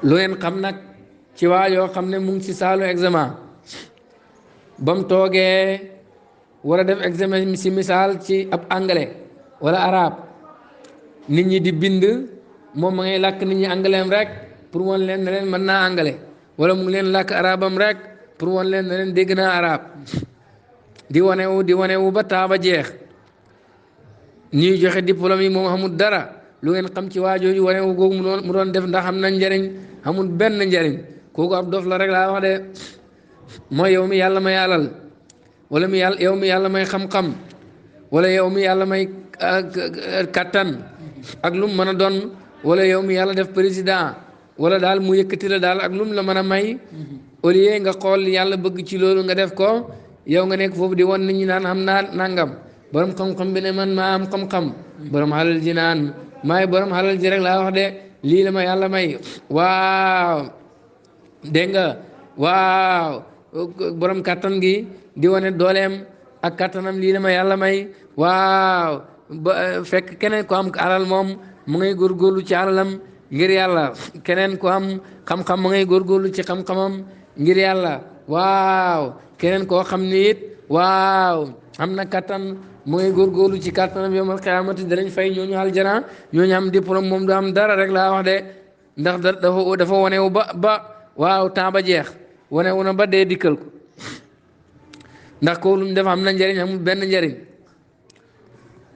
lu ngeen xam nag ci waa yoo xam ne mu ngi ci saalu examen ba mu toogee war a def examen si misaal ci ab anglais wala arabe nit ñi di bind moom ma ngay làkk nit ñi anglais rek pour wan leen ne leen mën naa anglais wala mu ngi leen làkk arabam rek pour wan leen ne leen dégg naa arabe di wanewu ba taaba jeex ñuy joxe diplôme yi moom xamul dara lu ngeen xam ci waajooju wanewu googu mu doon def ndax am na njariñ xamul benn njariñ kooku ab dof la rek laa wax de mooy yow mi yàlla may alal wala yow mi yàlla may xam-xam wala yow mi yàlla may kattan ak lum mën a doon wala yow mi yàlla def président wala daal mu yëkkati la daal ak lum la mën a may au lieu nga xool yàlla bëgg ci loolu nga def ko yow nga nekk foofu di wan nit ñi naan xam naa nangam borom xam-xam bi ne man maa am xam-xam borom xalal ji naan maay borom xalal ji rek laa wax de lii la ma yàlla may waaw dégg nga waaw borom kattan gi di wane dooleem ak kattanam lii la ma yàlla may waaw ba fekk keneen ko am alal moom mu ngay góorgóorlu ci alalam ngir yàlla keneen ko am xam-xam mu ngay góorgóorlu ci xam-xamam ngir yàlla waaw keneen koo xam ni it waaw am na kattan mu ngay góorgóorlu ci kattanam yawmal qiyaamati danañ fay ñooñu aljana ñooñu am diplôme moom du am dara rek laa wax de ndax dafa wanewu ba waaw temps ba jeex wanewu na ba dee dikkal ko ndax ko lu mu def am na njëriñ amul benn njëriñ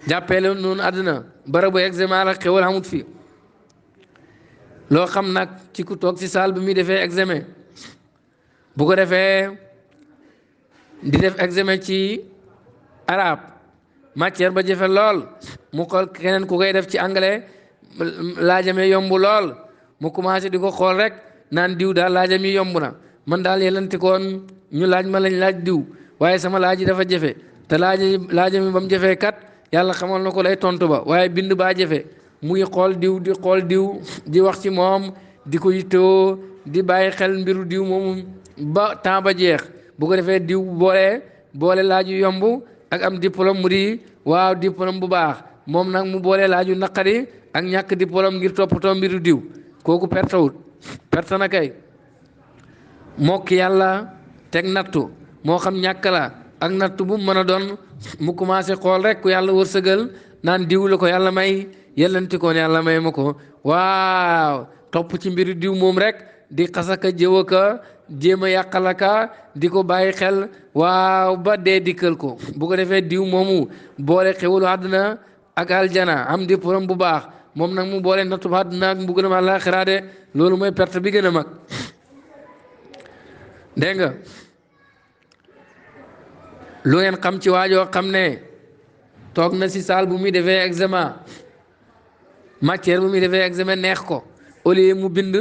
jàppee la noonu àdduna barabu examen la xewal amut fi loo xam nag ci ku toog ci salle bi muy defee examen bu ko defee di def examen ci arabe matière ba jafe lool mu xool keneen ku koy def ci anglais laajame yomb lool mu commencé di ko xool rek naan diw daal laajam yi yomb na man daal yelanti koon ñu laaj ma lañ laaj diw waaye sama laaj yi dafa jafe te laajami ba mu jafee kat yàlla xamal na ko lay tontu ba waaye bind baa jafe muy xool diw di xool diw di wax ci moom di ko yittewoo di bàyyi xel mbiru diw moomu ba temps ba jeex bu ko defee diw boole laaj yu yomb ak am diplôme mu di waaw diplôme bu baax moom nag mu boole laaju naqari ak ñàkk diplôme ngir toppatoo mbiru diw kooku pertawut perte na kay mokk yàlla teg nattu moo xam ñàkk la ak nattu bu mu mën a doon mu commencé xool rek ku yàlla wërsëgal naan diw la ko yàlla may yellanti koon yàlla may ma ko waaw topp ci mbiru diw moom rek di xasaka jëwaka jéem a yàqalaka di ko bàyyi xel waaw ba dee dikkal ko bu ko defee diw moomu boole xewulu àdduna ak aljana am diplôme bu baax moom nag mu boole nattu bu àdduna ak mbugalam àllaaxira de loolu mooy perte bi gën a mag dégg nga lu ngeen xam ci waajoo xam ne toog na si saal bu muy defee examen matière bu muy defee examen neex ko au lieu mu bind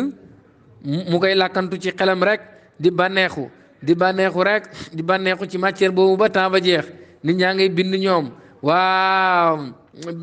mu koy làkkantu ci xelam rek di bànneexu rek di bànneexu ci matière boobu ba temps ba jeex nit ñaa ngay bind ñoom waaw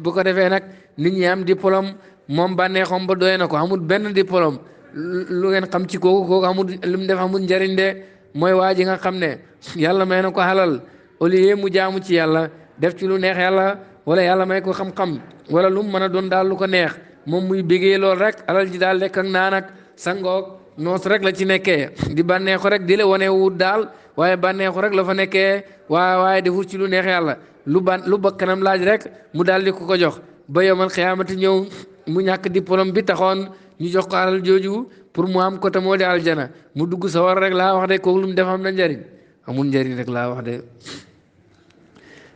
bu ko defee nag nit ñi am diplôme moom bànneexoom ba doy na ko amul benn diplôme lu ngeen xam ci kooku amul lu mu def amul njëriñ de mooy waa ji nga xam ne yàlla may na ko xalal au lieu mu jaamu ci yàlla def ci lu neex yàlla wala yàlla may ko xam-xam wala lu mu mën a doon daal lu ko neex moom muy bégee lool rek alal ji daal lekk ak naan ak sangoog noos rek la ci nekkee di bànneexu rek di la wane wut daal waaye bànneexu rek la fa nekkee waaye defut ci lu neex yàlla lu bakkanam laaj rek mu daal di ko jox ba yawmal xiyaamati ñëw mu ñàkk diplôme bi taxoon ñu jox ko alal jooju pour mu am ko te moo di aljana mu dugg sa war rek laa wax de kooku lu mu def am na njëriñ amul njëriñ rek laa wax de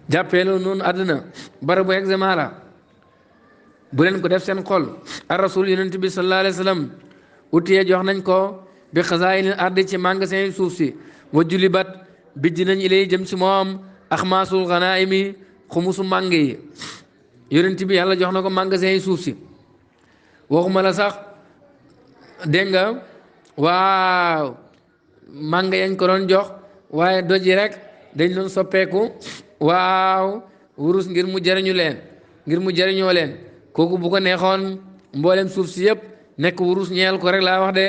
jàppee loolu noonu àdduna barabu examen la bu leen ko def seen xol ar rasul yonent bi sallallahu alayhi wa sallam utiyee jox nañ ko bi xasaayinil ardi ci magasin suuf si wa julibat bijj nañ ilay jëm ci moom axmaasul xanaayimi xumusu màng yi yonent bi yàlla jox na ko magasin yi suuf si waxuma la sax dégg nga waaw màng yañ ko doon jox waaye doj yi rek dañ doon soppeeku waaw wurus ngir mu jëriñoo leen kooku bu ko neexoon mboolem suuf si yëpp nekk wurus ñeel ko rek laa wax de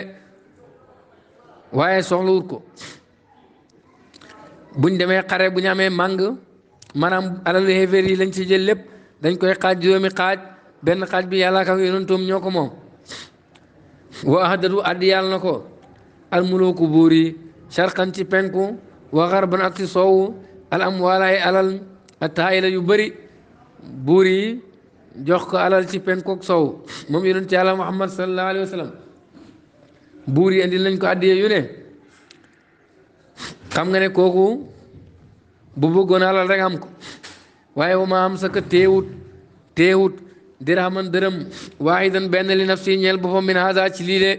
waaye soxlawut ko buñ demee xare bu ñu amee màng maanaam alalu xéeféer yi lañ ci jël lépp dañ koy xaaj juróomi xaaj benn xaaj bi yàlla ak yonentam ñoo ko moom wa ahdatu addi yàlla na ko almuluku buur yi sharqan ci penku wa xarban ak ci soowu al amwaala ay alal attaayila yu bëri buur yi jox ko alal ci penku ak soow moom yonent yàlla Muhammad sallallahu alayhi wa sallam buur yi indil nañ ko addiye yu ne xam nga ne kooku bu bëggoon alal rek am ko waaye wa ma am sa ka teewut dirhaman dërëm waahidan benn li nafsi ñeel boppam min haza ci lii de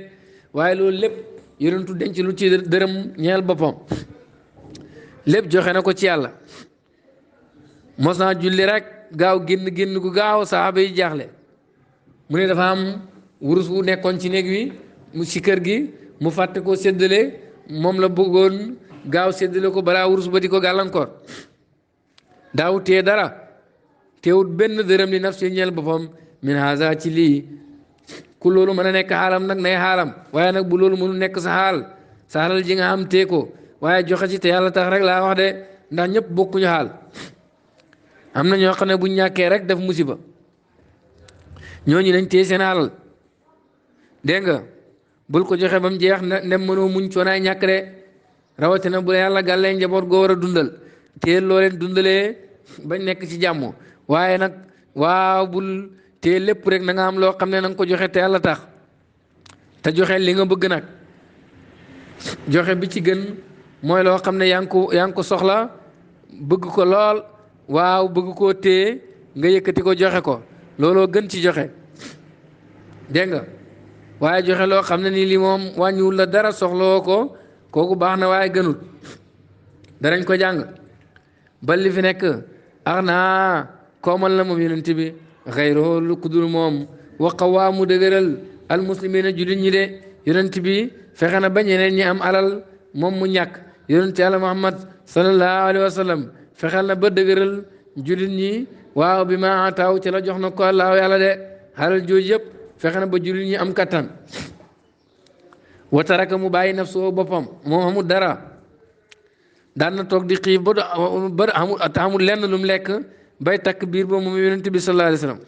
waaye loolu lépp yonentu denc lu ci dërëm ñeel boppam lépp joxe na ko ci yàlla mos naa julli rek gaaw génn gu gaaw saxaaba yi jaaxle mu ne dafa am wurus wu nekkoon ci néeg wi mu ci kër gi mu fàtte ko séddale moom la bëggoon gaaw séddale ko balaa wurus ba di ko gàllankoor daaw tee dara teewut benn dërëm li naf si ñeel boppam min haza ci lii ku loolu mën a nekk xaalam nag nay xaalam waaye nag bu loolu mënu nekk sa xaal sa xalal ji nga am tee ko waaye joxe ci te yàlla tax rek laa wax de ndax ñëpp bokkuñu xaal am na ñoo xam ne bu ñàkkee rek def musiba ñooñu nañ téye seen alal dégg nga bul ko joxe ba mu jeex ndem mënoo muñ coonaay ñàkk de rawatina bu yàlla gàllee njaboot goo war a dundal téye loo leen dundalee bañ nekk ci jàmm waaye nag waaw bul téye lépp rek na nga am loo xam ne na nga ko joxe te yàlla tax te joxe li nga bëgg nag joxe bi ci gën mooy loo xam ne yaa ngi ko soxla bëgg ko lool waaw bëgg koo téye nga yëkkati ko joxe ko looloo gën ci joxe dégg nga waaye joxe loo xam ne nii lii moom wàññiwul la dara soxlawoo ko kooku baax na waaye gënul danañ ko jàng ba li fi nekk ax naa koomal na moom yonent bi xayroo lu kudul moom waqa waa mu dëgëral almuslimina jullit ñi de yonent bi fexe na ba ñeneen ñi am alal moom mu ñàkk yonent yàlla muhammad sallallahu alayhi wa sallam fexeel na ba dëgëral jullit ñi waaw bi ma ataaw ci la jox na ko allahu yàlla de xalal jooju yëpp fexe na ba jullit ñi am kattan wa taraka mu bàyyi nafsoo boppam moom amul dara daan na toog di xiif ba amul lenn lu mu lekk bay takk biir ba moom yonent bi sallallahu alayhi wa sallam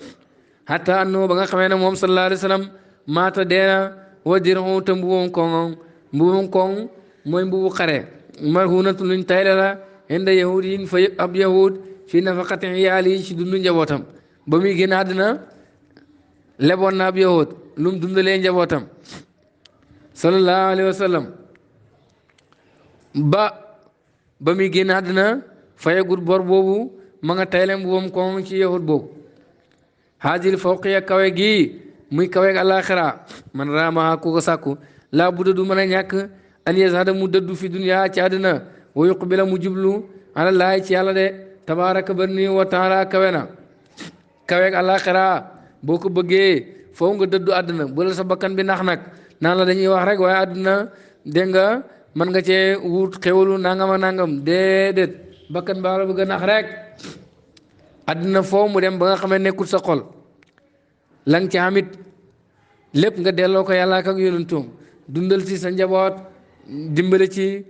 hatta annoo ba nga xamee ne moom sallallahu alayhi wa sallam maata deena wa dirhu te mbubum koŋ mooy mbubu xare marhunatu luñ tayle la inda yahud yi fa ab yahud fii nafaqati iyaali ci dundu njabootam ba muy génn àddina leboon na ab yahud lu mu dundalee njabootam sallallahu alayhi wa sallam ba muy génn àddina fayagut bor boobu ma nga tayle mbubum koŋ ci yahud boobu haajil fawqiya kawe gi muy kawe ak alaxira man raama ku ko sàkku laa budda du mën a ñàkk an yazhada mu dëddu fi dunya ci àddina wa yuqbila mu jublu ala laay ci yàlla de tabaraka barni wa taala kawe na kawe ak alaxira boo ko bëggee foo nga dëddu àddina bu la sa bakkan bi nax nag naan la dañuy wax rek waaye àddina dégg nga mën nga cee wut xewalu nangam a nangam déedéet bakkan baa la bëgg a nax rek àddina foo mu dem ba nga xamee nekkul sa xol la nga ci amit lépp nga delloo ko yàlla ak yonentoom dundal ci sa njaboot dimbale ci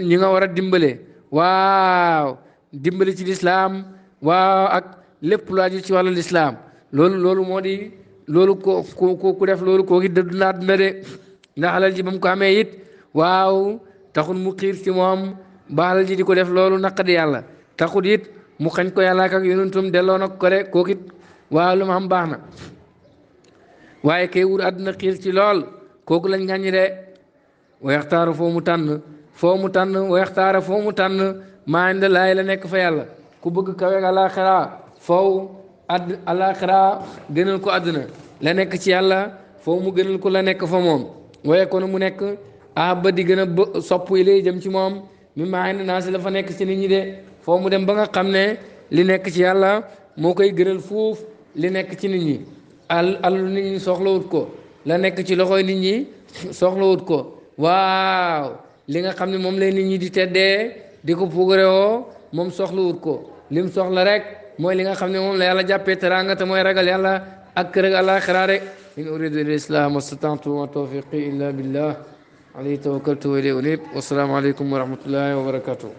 ñi nga war a dimbale waaw dimbale ci lislaam waaw ak lépp lu aju ci wàllu lislaam loolu moo di loolu ku def loolu kooki dëddu na àdduna de ndax alal ji ba mu ko amee it waaw taxul mu xiir ci moom ba alal ji di ko def loolu naqadi yàlla taxul it mu xañ ko yàlla ak yonentoom delloo na ko de kooki waaw lu ma am baax na waaye kay wut àdduna xiir ci lool kooku lañ ngàññi de waxtaara foo mu tànn waxtaara foo mu tànn maa inda laay la nekk fa yàlla ku bëgg kaweeg alaxira foofu alaxira gënal ko àdduna la nekk ci yàlla foofu mu gënal ko la nekk fa moom waaye kon mu nekk ba di gën a sopp yi lay jëm ci moom mi maa inda naa si la fa nekk ci nit ñi de foofu mu dem ba nga xam ne li nekk ci yàlla moo koy gënal fuuf li nekk ci nit ñi alalu nit ñi soxlawut ko la nekk ci loxoy nit ñi soxlawut ko waaw li nga xam ne moom lay nit ñi di teddee di ko puugarewoo moom soxlawut ko lim soxla rek mooy li nga xam ne moom la yàlla jàppee teraanga te mooy ragal yàlla ak kër ak àllaaxira rek in uridu illa al-islaah mastata'tu wa tawfiqi illa billah alayhi tawakkaltu wa ilayhi unib wa salaamu aleykum wa rahmatullahi wa barakatuh